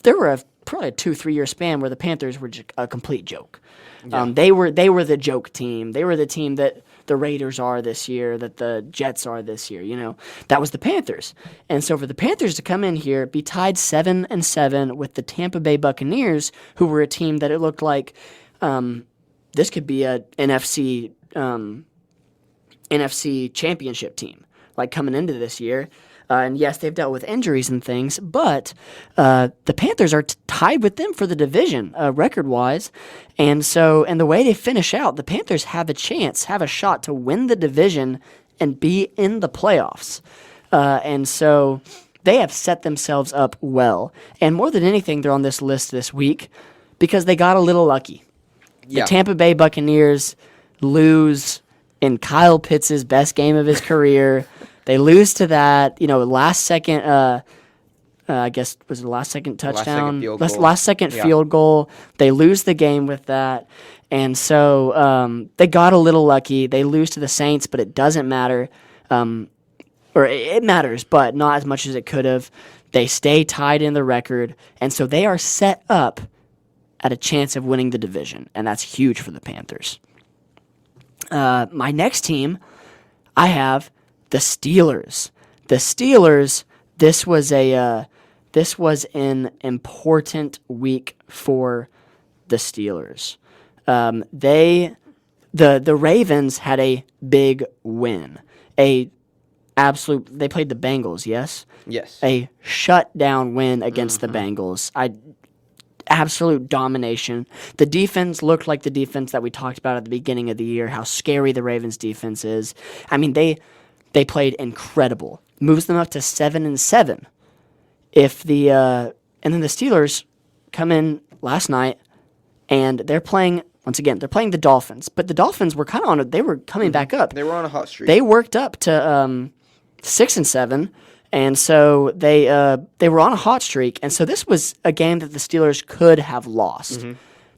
There were probably a 2-3 year span where the Panthers were just a complete joke. Yeah. They were the joke team. They were the team that the Raiders are this year, that the Jets are this year. That was the Panthers. And so for the Panthers to come in here, be tied 7-7 with the Tampa Bay Buccaneers, who were a team that it looked like this could be a NFC championship team, like coming into this year. And yes, they've dealt with injuries and things, but the Panthers are tied with them for the division record-wise. And the way they finish out, the Panthers have a shot to win the division and be in the playoffs. And so they have set themselves up well. And more than anything, they're on this list this week because they got a little lucky. Yeah. The Tampa Bay Buccaneers lose in Kyle Pitts' best game of his career. They lose to that, last second. I guess was it the last second touchdown, last second field goal. They lose the game with that, and so they got a little lucky. They lose to the Saints, but it doesn't matter, or it matters, but not as much as it could have. They stay tied in the record, and so they are set up at a chance of winning the division, and that's huge for the Panthers. My next team, I have the Steelers. The Steelers. This was an important week for the Steelers. The Ravens had a big win. They played the Bengals. Yes. A shutdown win against the Bengals. Absolute domination. The defense looked like the defense that we talked about at the beginning of the year, how scary the Ravens defense is. I mean, they played incredible. Moves them up to 7-7. And then the Steelers come in last night and they're playing the Dolphins. But the Dolphins were they were coming back up. They were on a hot streak. They worked up to 6-7. And so they were on a hot streak, and so this was a game that the Steelers could have lost. Mm-hmm.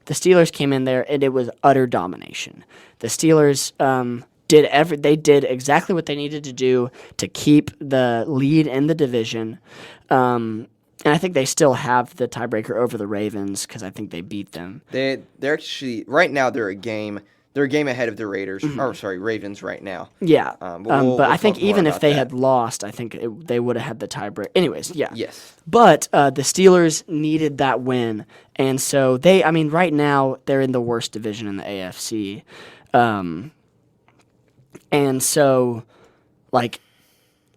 The Steelers came in there, and it was utter domination. The Steelers did exactly what they needed to do to keep the lead in the division, and I think they still have the tiebreaker over the Ravens because I think they beat them. They're actually right now they're a game ahead of the Ravens right now. Yeah, but I think even if they had lost, I think they would have had the tiebreaker. Anyways, yeah. Yes. But the Steelers needed that win, and so right now they're in the worst division in the AFC, and so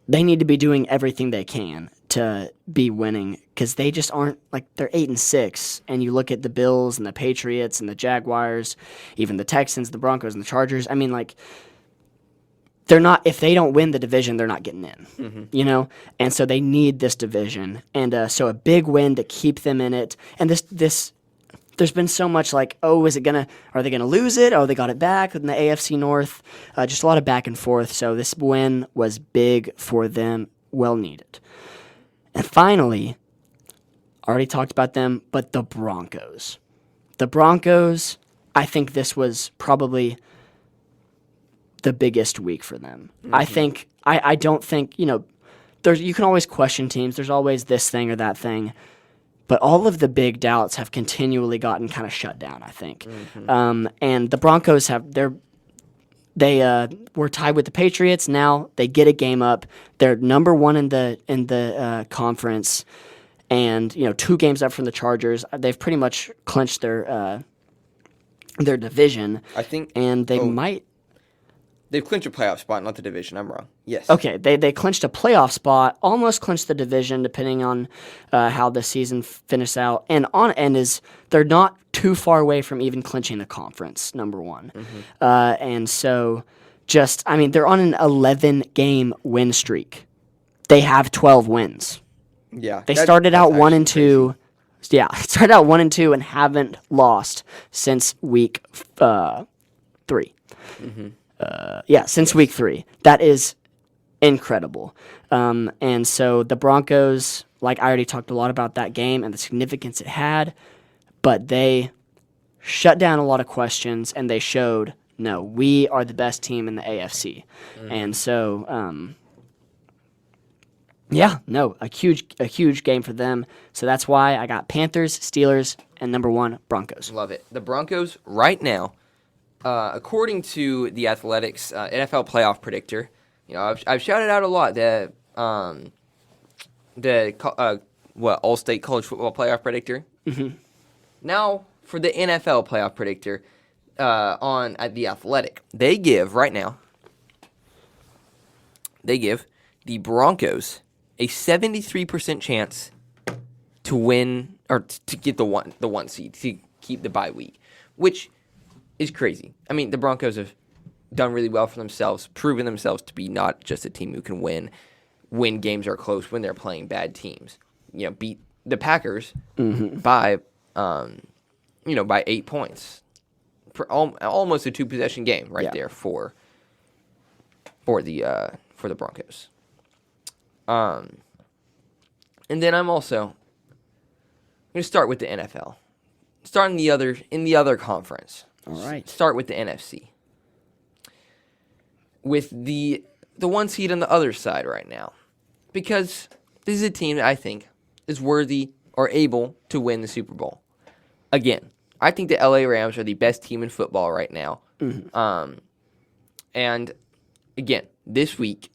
they need to be doing everything they can to be winning because they just aren't they're 8-6, and you look at the Bills and the Patriots and the Jaguars, even the Texans, the Broncos, and the Chargers. I mean, they're not. If they don't win the division, they're not getting in. Mm-hmm. And so they need this division, and so a big win to keep them in it. And this. There's been so much are they gonna lose it? Oh, they got it back in the AFC North. Just a lot of back and forth. So this win was big for them, well needed. And finally, already talked about them, but the Broncos. The Broncos, I think this was probably the biggest week for them. Mm-hmm. I don't think, you can always question teams. There's always this thing or that thing. But all of the big doubts have continually gotten kind of shut down, I think. Mm-hmm. And the Broncos they were tied with the Patriots. Now they get a game up. They're number one in the conference, and 2 games up from the Chargers. They've pretty much clinched their division. I think, and they might. They've clinched a playoff spot, not the division. I'm wrong. Yes. Okay, they clinched a playoff spot, almost clinched the division, depending on how the season finishes out. And they're not too far away from even clinching the conference, number one. Mm-hmm. And so, they're on an 11-game win streak. They have 12 wins. Yeah. They started out 1-2. Yeah, started out 1-2 and haven't lost since week 3. Mm-hmm. Since week 3. That is incredible. And so the Broncos, I already talked a lot about that game and the significance it had, but they shut down a lot of questions and they showed, no, we are the best team in the AFC. Mm-hmm. And so, a huge game for them. So that's why I got Panthers, Steelers, and number 1, Broncos. Love it. The Broncos right now, according to the Athletics NFL playoff predictor, I've shouted out a lot that All-State College Football playoff predictor. Mm-hmm. Now for the NFL playoff predictor at the Athletic, they give the Broncos a 73% chance to win or to get the one seed, to keep the bye week, which is crazy. I mean, the Broncos have done really well for themselves, proven themselves to be not just a team who can win when games are close, when they're playing bad teams. Beat the Packers by 8 points. Almost a 2-possession game there for the Broncos. And then I'm also going to start with the NFL. Start in the other conference. All right. Start with the NFC. With the one seed on the other side right now. Because this is a team that I think is worthy or able to win the Super Bowl. Again, I think the LA Rams are the best team in football right now. Mm-hmm. And again, this week,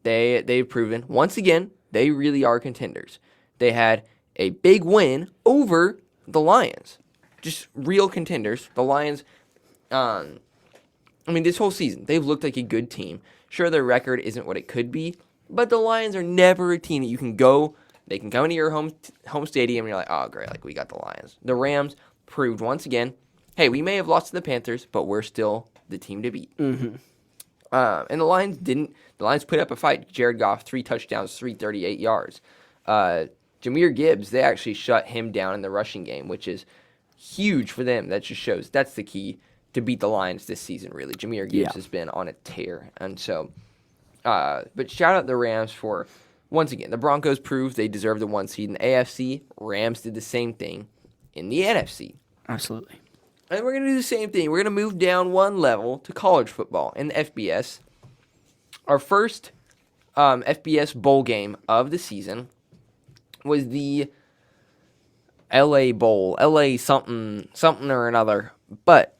they've proven, once again, they really are contenders. They had a big win over the Lions. Just real contenders. The Lions, this whole season, they've looked like a good team. Sure, their record isn't what it could be, but the Lions are never a team that you can go. They can come into your home stadium and you're like, oh, great, like we got the Lions. The Rams proved once again, hey, we may have lost to the Panthers, but we're still the team to beat. Mm-hmm. And the Lions didn't. The Lions put up a fight. Jared Goff, 3 touchdowns, 338 yards. Jahmyr Gibbs, they actually shut him down in the rushing game, which is huge for them. That just shows that's the key to beat the Lions this season, really. Jahmyr Gibbs has been on a tear. And so, but shout out the Rams for, once again, the Broncos proved they deserve the 1 seed in the AFC. Rams did the same thing in the NFC. Absolutely. And we're going to do the same thing. We're going to move down one level to college football in the FBS. Our first FBS bowl game of the season was the LA Bowl, LA something or another. But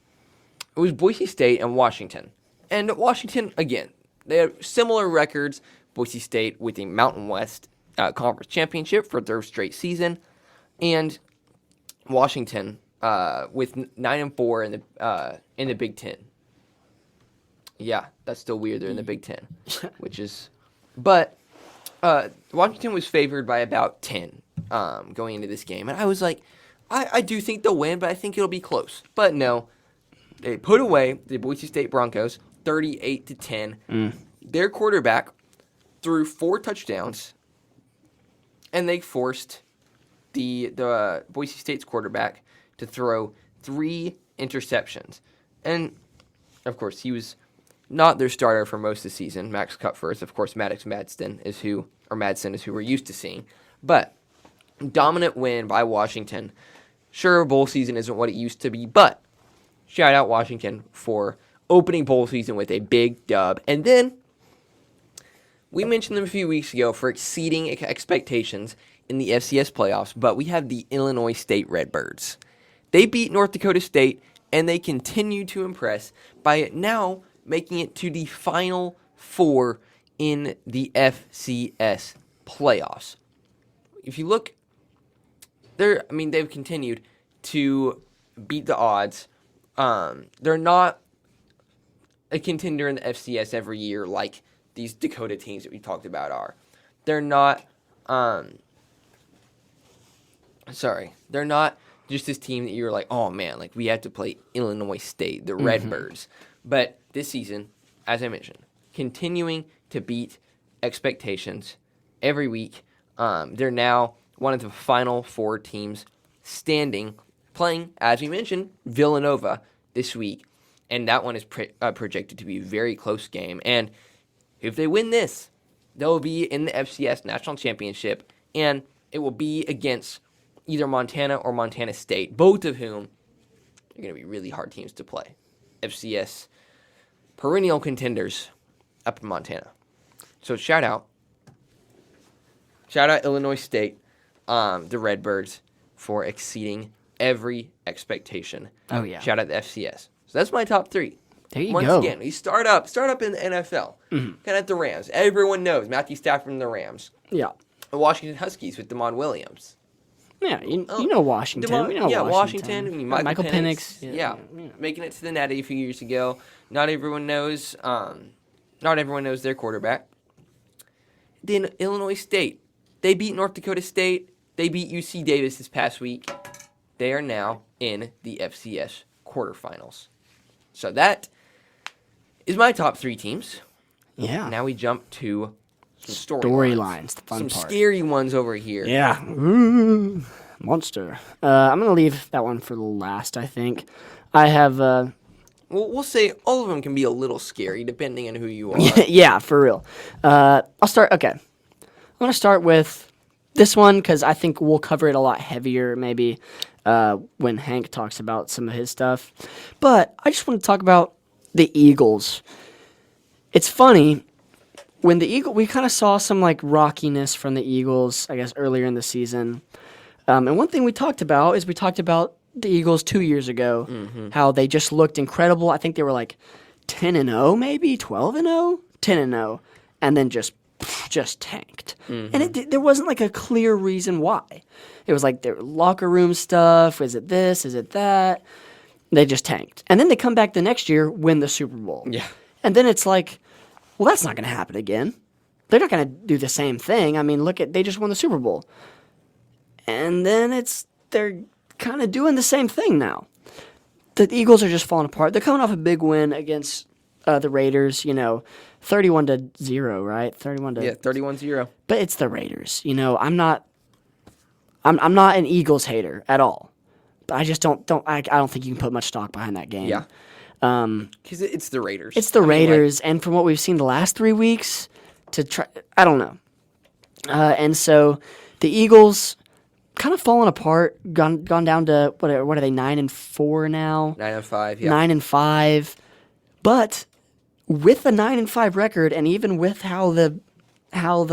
it was Boise State and Washington. And Washington, again, they have similar records. Boise State with the Mountain West Conference Championship for 3rd straight season. And Washington with 9-4 in the Big Ten. Yeah, that's still weird. They're in the Big Ten, but Washington was favored by about 10 going into this game, and I was like, I do think they'll win, but I think it'll be close. But no, they put away the Boise State Broncos 38-10. Their quarterback threw 4 touchdowns, and they forced the Boise State's quarterback to throw 3 interceptions. And, of course, he was not their starter for most of the season. Max Cutfirth, of course, Madsen is who we're used to seeing. But, dominant win by Washington. Sure, bowl season isn't what it used to be, but shout out Washington for opening bowl season with a big dub. And then, we mentioned them a few weeks ago for exceeding expectations in the FCS playoffs, but we have the Illinois State Redbirds. They beat North Dakota State, and they continue to impress by now making it to the Final Four in the FCS playoffs. If you look, they've continued to beat the odds. They're not a contender in the FCS every year like these Dakota teams that we talked about are. They're not, they're not just this team that you're like, oh man, like we have to play Illinois State, the Redbirds. But this season, as I mentioned, continuing to beat expectations every week. They're now one of the Final Four teams standing, playing, as we mentioned, Villanova this week. And that one is projected to be a very close game. And if they win this, they'll be in the FCS National Championship. And it will be against either Montana or Montana State, both of whom are going to be really hard teams to play. FCS perennial contenders up in Montana. So shout out Illinois State, the Redbirds, for exceeding every expectation. Oh, yeah. Shout out the FCS. So that's my top three. There you Once go. again, we start up in the NFL. Kind of at the Rams. Everyone knows Matthew Stafford and the Rams. Yeah. The Washington Huskies with DeMond Williams. Yeah, you know Washington. We know Washington. I mean, Michael Penix. Yeah, making it to the Natty a few years ago. Not everyone knows their quarterback. Then Illinois State. They beat North Dakota State. They beat UC Davis this past week. They are now in the FCS quarterfinals. So that is my top three teams. Yeah. Now we jump to some storylines, the fun some part. scary ones over here. Yeah. Ooh, monster. I'm going to leave that one for the last, I think. I have... We'll say all of them can be a little scary depending on who you are. yeah, for real. I'll start... Okay. I'm going to start with this one because I think we'll cover it a lot heavier maybe when Hank talks about some of his stuff. But I just want to talk about the Eagles. It's funny... When we kind of saw some like rockiness from the Eagles, I guess earlier in the season. And one thing we talked about the Eagles 2 years ago, how they just looked incredible. I think they were like 10-0, maybe 12-0, 10-0, and then just tanked. And there wasn't like a clear reason why. It was like their locker room stuff. Is it this? Is it that? They just tanked, and then they come back the next year, win the Super Bowl. Yeah, and then it's like. Well, that's not going to happen again. They're not going to do the same thing. I mean, they just won the Super Bowl. And then they're kind of doing the same thing now. The Eagles are just falling apart. They're coming off a big win against the Raiders, 31-0, right? 31-0. But it's the Raiders. I'm not an Eagles hater at all. But I just don't think you can put much stock behind that game. Yeah. Because it's the Raiders. It's the Raiders, and from what we've seen the last 3 weeks, I don't know. And so the Eagles kind of fallen apart, gone down to what are they 9-4 now? 9-5, yeah. 9-5, but with the 9-5 record, and even with how the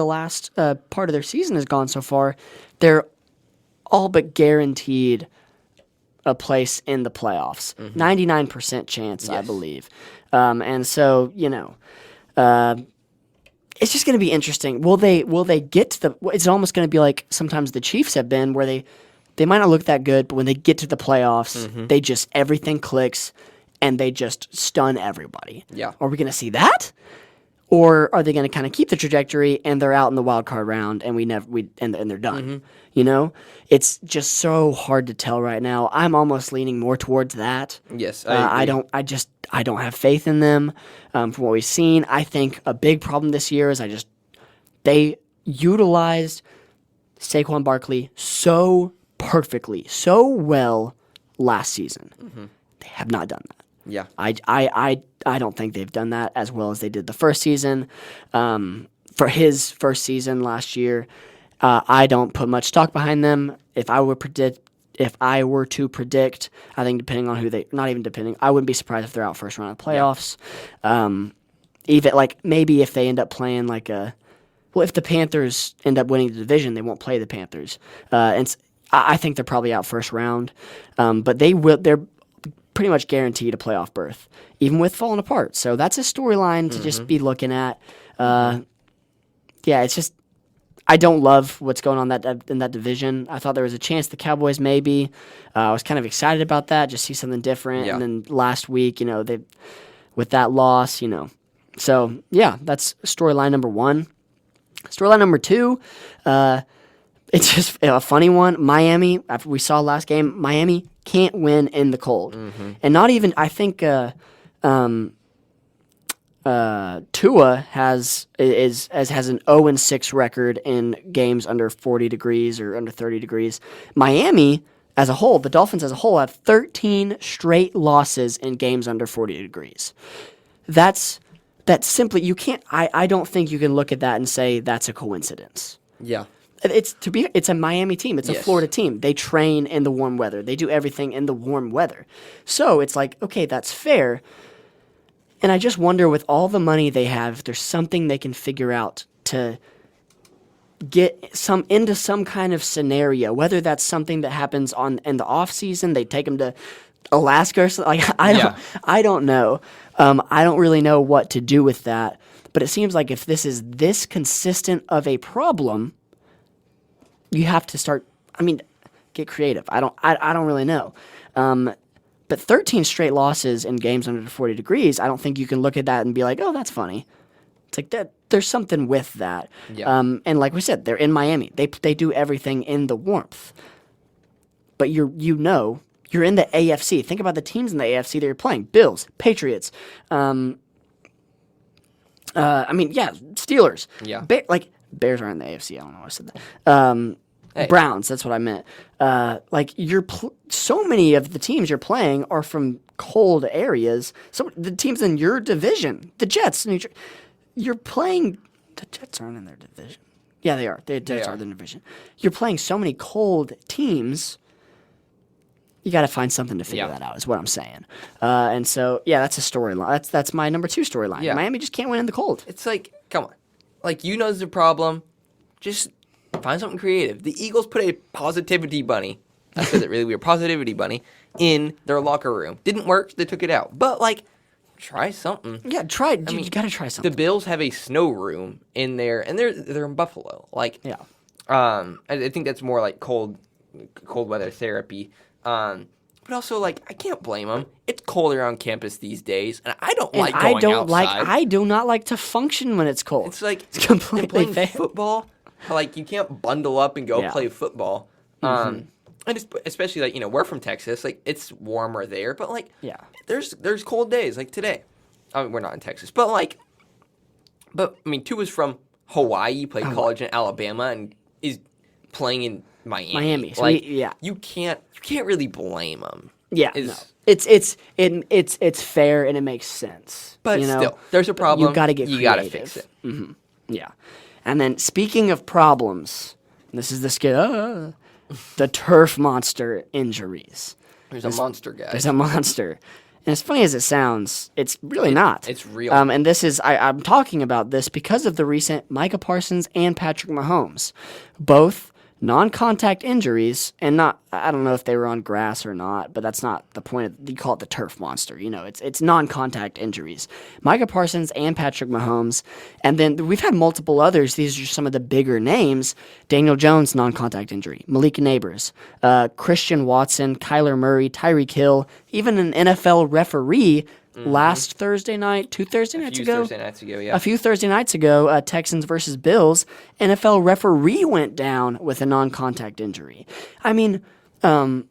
last part of their season has gone so far, they're all but guaranteed a place in the playoffs. 99% chance, I believe. And so, it's just going to be interesting. Will they get to the... It's almost going to be like sometimes the Chiefs have been, where they might not look that good, but when they get to the playoffs, they just... Everything clicks, and they just stun everybody. Yeah. Are we going to see that? Or are they going to kind of keep the trajectory and they're out in the wild card round and they're done? It's just so hard to tell right now. I'm almost leaning more towards that. Yes, I don't have faith in them. From what we've seen, I think a big problem this year is they utilized Saquon Barkley so perfectly, so well last season. They have not done that. Yeah. I don't think they've done that as well as they did the first season. For his first season last year, I don't put much stock behind them. If I were to predict, I think depending on I wouldn't be surprised if they're out first round of playoffs. Even maybe if they end up playing if the Panthers end up winning the division, they won't play the Panthers. I think they're probably out first round. But they're pretty much guaranteed a playoff berth, even with falling apart. So that's a storyline to just be looking at. It's just I don't love what's going on in that division. I thought there was a chance the Cowboys maybe. I was kind of excited about that, just see something different. Yeah. And then last week, they with that loss, So that's storyline number 1. Storyline number 2. It's just a funny one. Miami, after we saw last game, Miami can't win in the cold. And not even, I think Tua has an 0-6 record in games under 40 degrees or under 30 degrees. Miami as a whole, the Dolphins as a whole, have 13 straight losses in games under 40 degrees. That's simply, you can't, I don't think you can look at that and say that's a coincidence. Yeah. It's a Miami team. It's a Florida team. They train in the warm weather. They do everything in the warm weather. So it's like, okay, that's fair. And I just wonder, with all the money they have, if there's something they can figure out to get into some kind of scenario, whether that's something that happens in the off season, they take them to Alaska or something. Like I don't know. I don't really know what to do with that. But it seems like if this is this consistent of a problem, you have to start. I mean, get creative. I don't really know. But 13 straight losses in games under 40 degrees, I don't think you can look at that and be like, oh, that's funny. It's like that. There's something with that. Yeah. And like we said, they're in Miami. They do everything in the warmth. But you're in the AFC. Think about the teams in the AFC that you're playing: Bills, Patriots. Steelers. Yeah. Bears aren't in the AFC. I don't know why I said that. Hey. Browns. That's what I meant. So many of the teams you're playing are from cold areas. So the teams in your division, the Jets, you're playing. The Jets aren't in their division. Yeah, they are. The Jets are in their division. You're playing so many cold teams. You got to find something to figure that out, is what I'm saying. And so, that's a storyline. That's my number 2 storyline. Yeah. Miami just can't win in the cold. It's like, come on. Like, there's a problem. Just find something creative. The Eagles put a positivity bunny, I said it really weird, positivity bunny, in their locker room. Didn't work, they took it out. But, try something. Yeah, you got to try something. The Bills have a snow room in there, and they're in Buffalo. I think that's more like cold weather therapy. But also, I can't blame them. It's colder on campus these days, and I don't like going outside. I do not like to function when it's cold. It's completely playing fair. football. You can't bundle up and go play football. And especially we're from Texas. It's warmer there, but there's cold days like today. I mean, we're not in Texas, but Tua's from Hawaii, played college in Alabama, and is playing in Miami. So you can't really blame them. Yeah, no. It's fair and it makes sense. But still, there's a problem. You got to get creative. You got to fix it. Mm-hmm. Yeah, and then speaking of problems, this is the turf monster injuries. There's a monster, guy. There's a monster. And as funny as it sounds, it's really not. It's real. And this is, I'm talking about this because of the recent Micah Parsons and Patrick Mahomes. Both non-contact injuries, and I don't know if they were on grass or not, but that's not the point. You call it the turf monster. It's non-contact injuries. Micah Parsons and Patrick Mahomes, and then we've had multiple others. These are some of the bigger names. Daniel Jones, non-contact injury. Malik Neighbors, Christian Watson, Kyler Murray, Tyreek Hill, even an NFL referee last Thursday night, 2 Thursday nights ago. A few Thursday nights ago, Texans versus Bills, NFL referee went down with a non-contact injury. I mean, I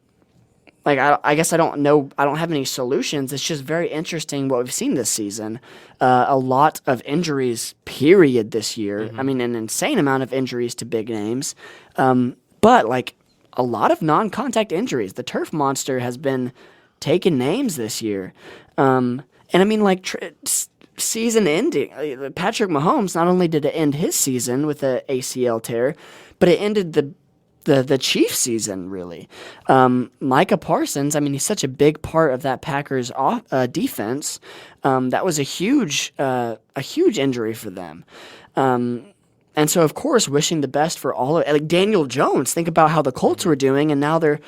guess I don't know. I don't have any solutions. It's just very interesting what we've seen this season. A lot of injuries, period, this year. I mean, an insane amount of injuries to big names. But a lot of non-contact injuries. The turf monster has been taking names this year. And I mean, season ending. Patrick Mahomes, not only did it end his season with an ACL tear, but it ended the Chiefs season, really. Micah Parsons, I mean, he's such a big part of that Packers defense. That was a huge injury for them. And so, of course, wishing the best for all of Daniel Jones. Think about how the Colts were doing, and now they're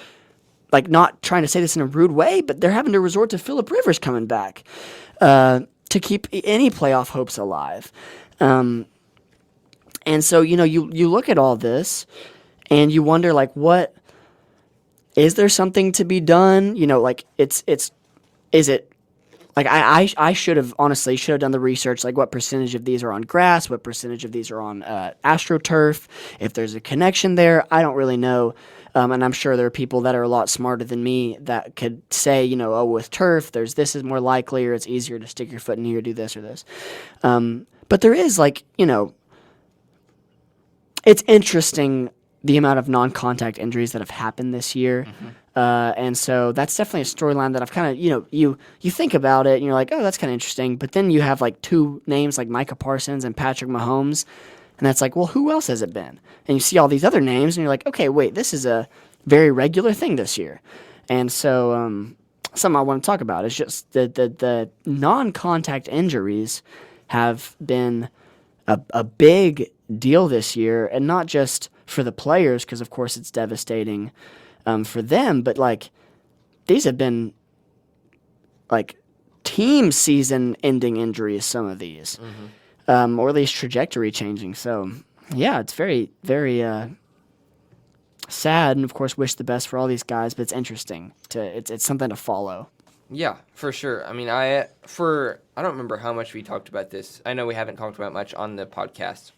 not trying to say this in a rude way, but they're having to resort to Phillip Rivers coming back to keep any playoff hopes alive. And so, you look at all this and you wonder, what is there something to be done? Is it I should have done the research, what percentage of these are on grass, what percentage of these are on AstroTurf, if there's a connection there. I don't really know. And I'm sure there are people that are a lot smarter than me that could say, with turf, this is more likely, or it's easier to stick your foot in here, do this or this. But there is, it's interesting the amount of non-contact injuries that have happened this year. And so that's definitely a storyline that I've kind of, you think about it and you're like, oh, that's kind of interesting. But then you have 2 names like Micah Parsons and Patrick Mahomes. And that's well, who else has it been? And you see all these other names, and you're like, okay, wait, this is a very regular thing this year. And so something I want to talk about is just the non-contact injuries have been a big deal this year, and not just for the players, because, of course, it's devastating for them, but, these have been like team season-ending injuries. Some of these, or at least trajectory changing. So yeah, it's very very sad, and of course, wish the best for all these guys. But it's interesting it's something to follow. Yeah, for sure. I mean, I don't remember how much we talked about this. I know we haven't talked about much on the podcast,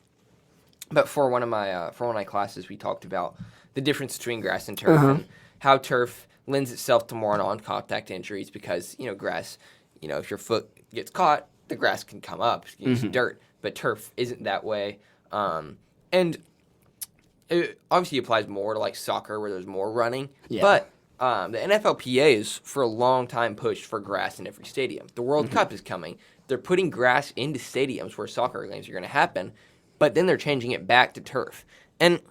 but for one of my classes, we talked about the difference between grass and turf and how turf lends itself to more non-contact injuries because grass, if your foot gets caught, the grass can come up, it's dirt, but turf isn't that way, and it obviously applies more to like soccer where there's more running, but. The NFLPA is for a long time pushed for grass in every stadium. The World Cup is coming. They're putting grass into stadiums where soccer games are going to happen, but then they're changing it back to turf. And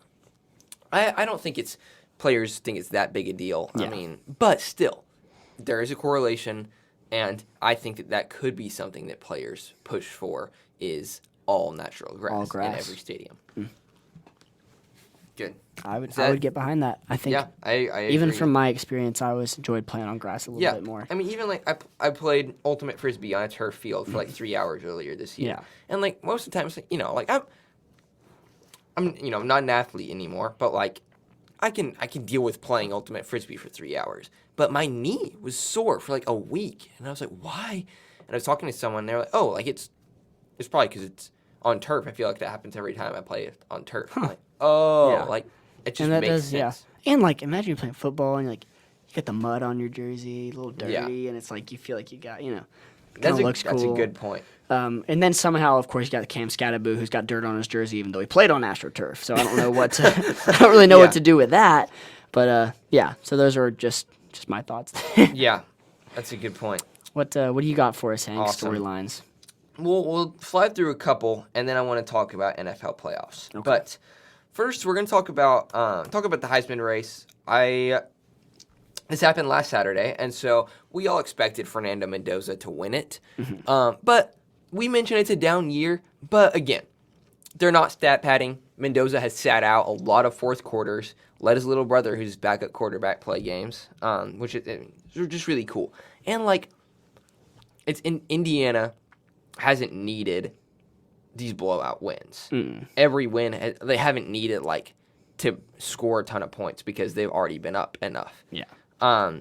I don't think players think it's that big a deal. Yeah. I mean, but still, there is a correlation, and I think that could be something that players push for is all natural grass, in every stadium. Good. I would get behind that. I think. Yeah, I even agree. from my experience, I always enjoyed playing on grass a little bit more. I mean, even like I played ultimate frisbee on a turf field for like 3 hours earlier this year. Yeah. And like most of the time, like I'm not an athlete anymore, but like I can deal with playing ultimate frisbee for 3 hours. But my knee was sore for like a week, and I was like, why? And I was talking to someone, and they're like, oh, like it's probably because it's on turf. I feel like that happens every time I play it on turf. I'm like, oh, Yeah. like it just And that makes does, sense. yeah. And like, imagine you're playing football and you get the mud on your jersey, a little dirty, Yeah. and it's like you feel like you got, kind That's of looks that's cool. a good point. And then somehow, of course, you got Cam Scattaboo, who's got dirt on his jersey, even though he played on AstroTurf. So I don't know I don't really know what to do with that. But yeah, so those are just my thoughts. Yeah, that's a good point. What do you got for us, Hank? Awesome. Storylines. We'll fly through a couple, and then I want to talk about NFL playoffs. Okay. But first, we're going to talk about the Heisman race. This happened last Saturday, and so we all expected Fernando Mendoza to win it. But we mentioned it's a down year. But again, they're not stat padding. Mendoza has sat out a lot of fourth quarters, let his little brother, who's backup quarterback, play games, which is just really cool. And like, it's in Indiana hasn't needed these blowout wins. Every win, they haven't needed like to score a ton of points because they've already been up enough. Yeah.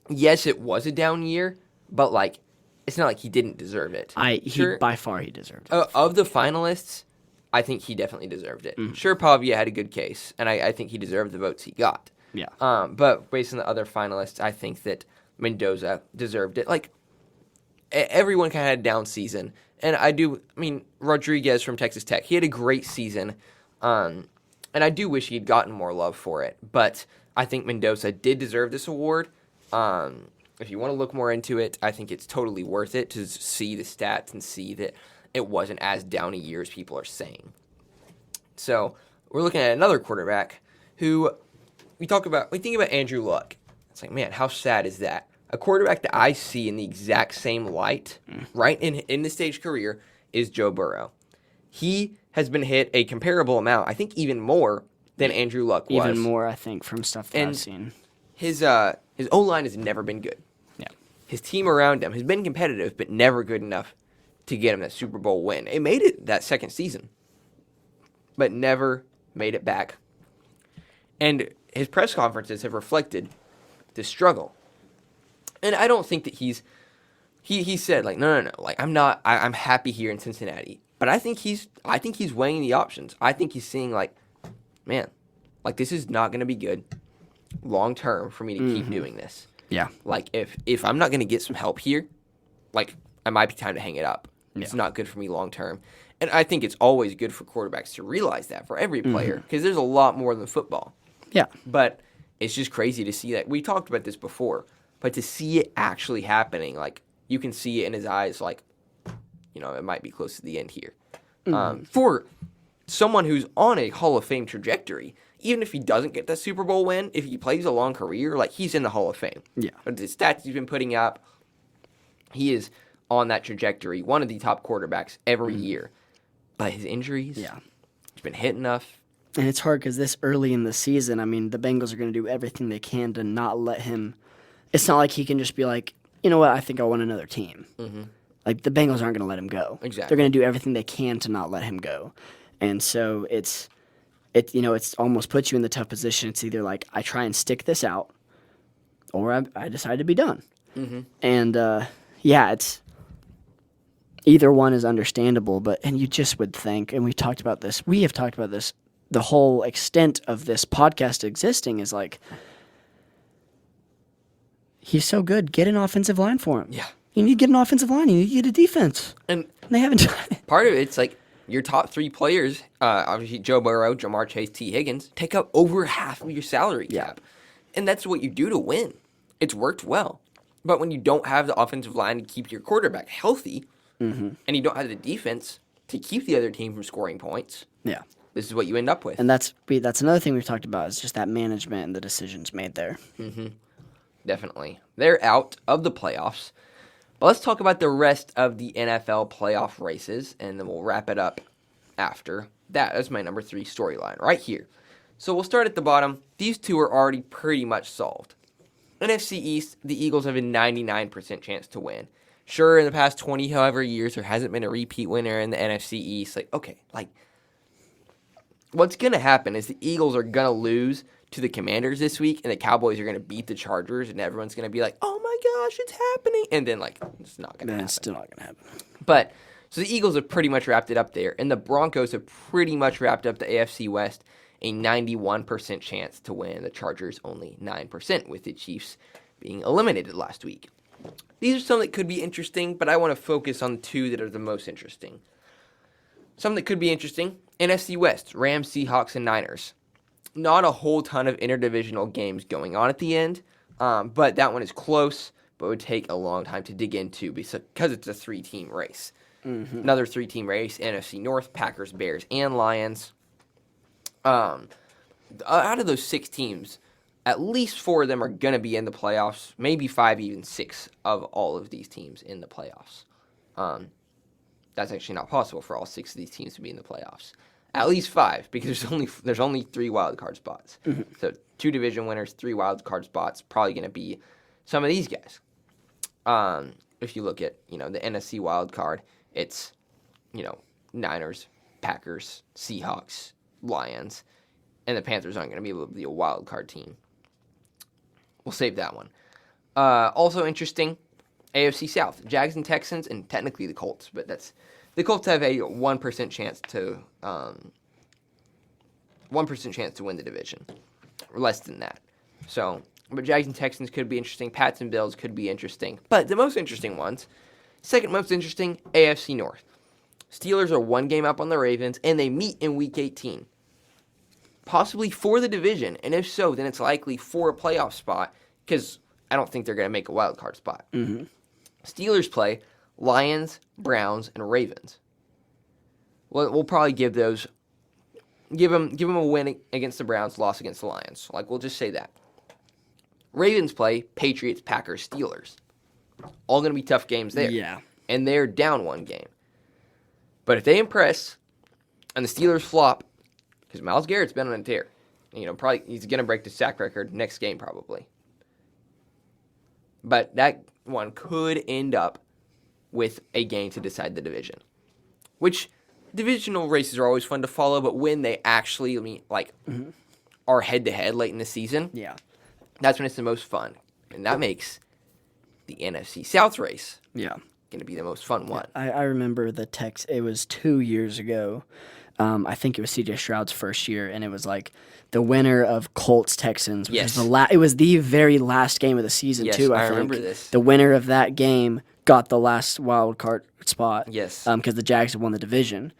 Yes, it was a down year, but like, it's not like he didn't deserve it. By far he deserved it. Of the finalists, I think he definitely deserved it. Sure, Pavia had a good case, and I think he deserved the votes he got. Yeah. But based on the other finalists, I think that Mendoza deserved it. Like, everyone kind of had a down season. And I mean, Rodriguez from Texas Tech, he had a great season. And I do wish he had gotten more love for it. But I think Mendoza did deserve this award. If you want to look more into it, I think it's totally worth it to see the stats and see that it wasn't as down a year as people are saying. So we're looking at another quarterback who we think about Andrew Luck. It's like, man, how sad is that? A quarterback that I see in the exact same light, right, in this stage career, is Joe Burrow. He has been hit a comparable amount, I think even more than Andrew Luck was. Even more, I think, from stuff that I've seen. His O-line has never been good. Yeah. His team around him has been competitive, but never good enough to get him that Super Bowl win. It made it that second season, but never made it back. And his press conferences have reflected this struggle. And I don't think that he said like, no, like I'm happy here in Cincinnati. But I think he's weighing the options. I think he's seeing like, man, like this is not going to be good long term for me to keep doing this. Yeah. Like if I'm not going to get some help here, like it might be time to hang it up. Yeah. It's not good for me long term. And I think it's always good for quarterbacks to realize that for every player because there's a lot more than football. Yeah. But it's just crazy to see that. We talked about this before, but to see it actually happening, like you can see it in his eyes, like, it might be close to the end here. For someone who's on a Hall of Fame trajectory, even if he doesn't get that Super Bowl win, if he plays a long career, like he's in the Hall of Fame. Yeah. But the stats he's been putting up, he is on that trajectory, one of the top quarterbacks every year. But his injuries, he's been hit enough. And it's hard because this early in the season, I mean, the Bengals are going to do everything they can to not let him. It's not like he can just be like, you know what, I think I want another team. Mm-hmm. Like, the Bengals aren't going to let him go. Exactly. They're going to do everything they can to not let him go. And so it's almost puts you in the tough position. It's either like I try and stick this out, or I decide to be done. Mm-hmm. And it's either one is understandable. And you just would think, and we have talked about this. The whole extent of this podcast existing is like, he's so good. Get an offensive line for him. Yeah. You need to get an offensive line. You need to get a defense. And they haven't done it. Part of it's like your top 3 players, obviously Joe Burrow, Jamar Chase, T. Higgins, take up over half of your salary cap. And that's what you do to win. It's worked well. But when you don't have the offensive line to keep your quarterback healthy, and you don't have the defense to keep the other team from scoring points, this is what you end up with. And that's another thing we've talked about is just that management and the decisions made there. Mm-hmm. Definitely. They're out of the playoffs. But let's talk about the rest of the NFL playoff races, and then we'll wrap it up after that. That's my number 3 storyline right here. So we'll start at the bottom. These two are already pretty much solved. NFC East, the Eagles have a 99% chance to win. Sure, in the past 20 however years, there hasn't been a repeat winner in the NFC East. What's going to happen is the Eagles are going to lose to the Commanders this week, and the Cowboys are going to beat the Chargers, and everyone's going to be like, oh my gosh, it's happening. And then, it's not going to happen. It's still not going to happen. But, so the Eagles have pretty much wrapped it up there, and the Broncos have pretty much wrapped up the AFC West, a 91% chance to win. The Chargers only 9%, with the Chiefs being eliminated last week. These are some that could be interesting, but I want to focus on 2 that are the most interesting. Some that could be interesting, NFC West, Rams, Seahawks, and Niners. Not a whole ton of interdivisional games going on at the end, but that one is close, but would take a long time to dig into because it's a 3-team race. Mm-hmm. Another 3-team race, NFC North, Packers, Bears, and Lions. Out of those 6 teams, at least 4 of them are going to be in the playoffs, maybe 5, even 6 of all of these teams in the playoffs. That's actually not possible for all 6 of these teams to be in the playoffs. At least 5, because there's only 3 wild card spots. Mm-hmm. So 2 division winners, 3 wild card spots, probably going to be some of these guys. If you look at the NFC wild card, it's Niners, Packers, Seahawks, Lions, and the Panthers aren't going to be able to be a wild card team. We'll save that one. Also interesting, AFC South, Jags and Texans, and technically the Colts, but the Colts have a 1% chance to 1% chance to win the division, or less than that. So, but Jags and Texans could be interesting. Pats and Bills could be interesting. But the most interesting ones, second most interesting, AFC North. Steelers are 1 game up on the Ravens, and they meet in Week 18. Possibly for the division, and if so, then it's likely for a playoff spot, because I don't think they're going to make a wild card spot. Mm-hmm. Steelers play Lions, Browns, and Ravens. We'll probably give them a win against the Browns, loss against the Lions. We'll just say that. Ravens play Patriots, Packers, Steelers. All going to be tough games there. Yeah. And they're down 1 game. But if they impress and the Steelers flop, because Myles Garrett's been on a tear, probably he's going to break the sack record next game probably. But that one could end up with a game to decide the division, which divisional races are always fun to follow, but when they actually are head-to-head late in the season, that's when it's the most fun. And that makes the NFC South race going to be the most fun one. I remember the text. It was 2 years ago. I think it was C.J. Stroud's first year, and it was the winner of Colts-Texans. Yes. It was the very last game of the season, too, I think. I remember this. The winner of that game got the last wild card spot. Yes. Because the Jags had won the division,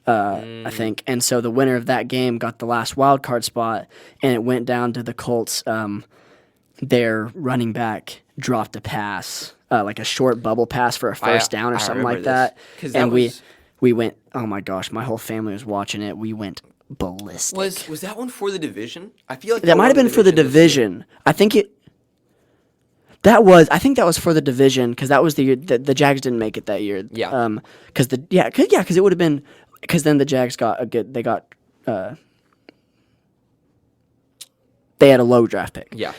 I think. And so the winner of that game got the last wild card spot, and it went down to the Colts. Their running back dropped a pass, a short bubble pass for a first down or something like that. And we went, oh my gosh, my whole family was watching it. We went ballistic. Was that one for the division? I feel like that might have been for the division. I think that was for the division, because that was the year the Jags didn't make it that year. Yeah. Because it would have been, because then the Jags they had a low draft pick. Yeah.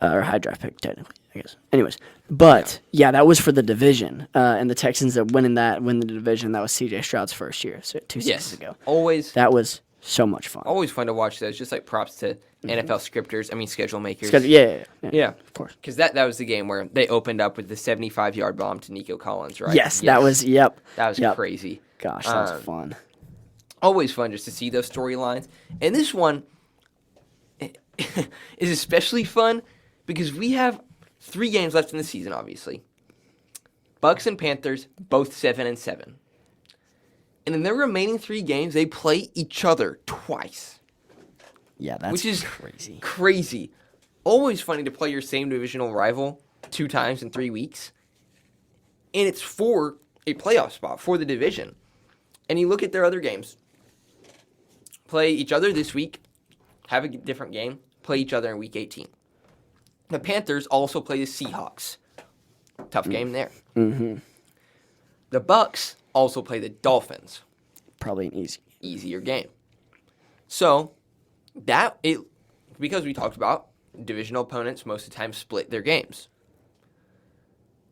or high draft pick technically, I guess. Anyways, but yeah, that was for the division, and the Texans that win the division. That was C.J. Stroud's first year, so 2 seasons ago. Always That was so much fun. Always fun to watch those. Just like props to NFL scripters. I mean, schedule makers. Yeah, of course. Because that was the game where they opened up with the 75-yard bomb to Nico Collins, right? Yes, that was. Yep, That was crazy. Gosh, that was fun. Always fun just to see those storylines. And this one is especially fun because we have 3 games left in the season, obviously. Bucks and Panthers, both 7-7. And in their remaining 3 games, they play each other twice. Yeah, that's which is crazy. Crazy. Always funny to play your same divisional rival 2 times in 3 weeks. And it's for a playoff spot for the division. And you look at their other games. Play each other this week, have a different game, play each other in week 18. The Panthers also play the Seahawks. Tough game there. Mm-hmm. The Bucks also play the Dolphins. Probably an Easier game. So, because we talked about divisional opponents most of the time split their games.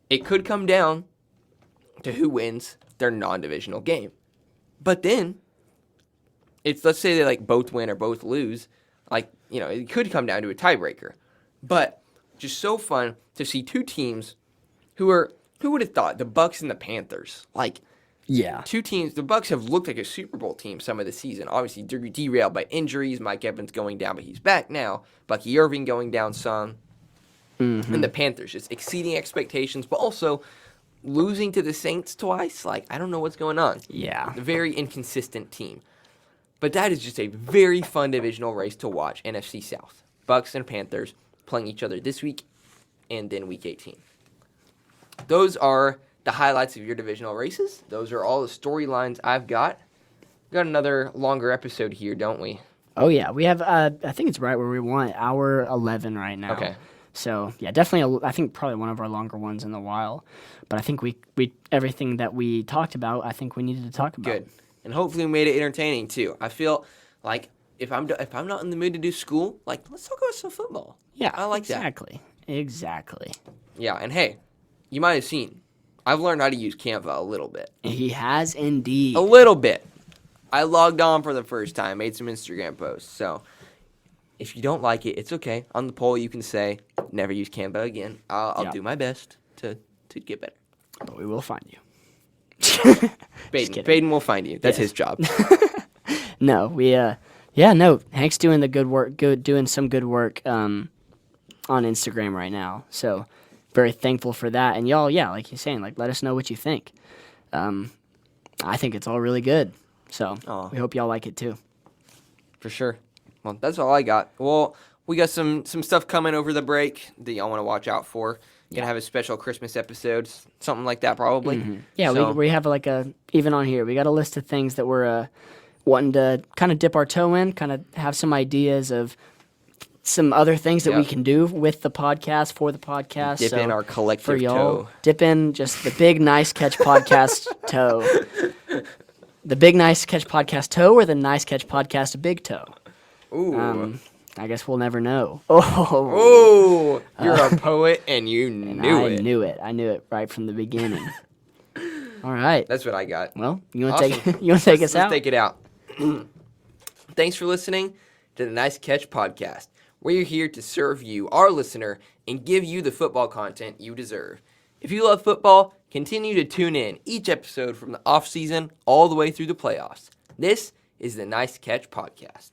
It could come down to who wins their non-divisional game. But then, let's say they both win or both lose. It could come down to a tiebreaker. But just so fun to see 2 teams who would have thought, the Bucks and the Panthers. Yeah. 2 teams, the Bucks have looked like a Super Bowl team some of the season. Obviously, derailed by injuries. Mike Evans going down, but he's back now. Bucky Irving going down some. Mm-hmm. And the Panthers just exceeding expectations, but also losing to the Saints twice. I don't know what's going on. Yeah. A very inconsistent team. But that is just a very fun divisional race to watch, NFC South. Bucks and Panthers playing each other this week and then week 18. Those are the highlights of your divisional races. Those are all the storylines I've got. We've got another longer episode here, don't we? Oh, yeah. We have, I think it's right where we want, hour 11 right now. Okay. So, yeah, definitely, I think probably one of our longer ones in a while. But I think we everything that we talked about, I think we needed to talk about. Good. And hopefully we made it entertaining, too. I feel like if I'm not in the mood to do school, let's talk about some football. Yeah, I like that. Exactly. Yeah, and hey, you might have seen, I've learned how to use Canva a little bit. He has indeed. A little bit. I logged on for the first time, made some Instagram posts. So if you don't like it, it's okay. On the poll, you can say, never use Canva again. I'll do my best to get better. But we will find you. Baden will find you. That's his job. No, Hank's doing the good work, doing some good work on Instagram right now. So very thankful for that. And y'all, like you're saying, let us know what you think. I think it's all really good. So we hope y'all like it too. For sure. Well, that's all I got. Well, we got some stuff coming over the break that y'all want to watch out for. Gonna have a special Christmas episode, something like that probably. Mm-hmm. Yeah, we have even on here, we got a list of things that we're wanting to kind of dip our toe in, kind of have some ideas of some other things that we can do with the podcast, for the podcast. Dip in our collective for y'all, toe. Dip in just the big Nice Catch podcast toe. The big Nice Catch podcast toe or the Nice Catch podcast big toe? Ooh. I guess we'll never know. Oh, you're a poet and you knew it. I knew it right from the beginning. All right. That's what I got. Well, you want to take us out? Let's take it out. Thanks for listening to the Nice Catch podcast. We're here to serve you, our listener, and give you the football content you deserve. If you love football, continue to tune in each episode from the off season all the way through the playoffs. This is the Nice Catch podcast.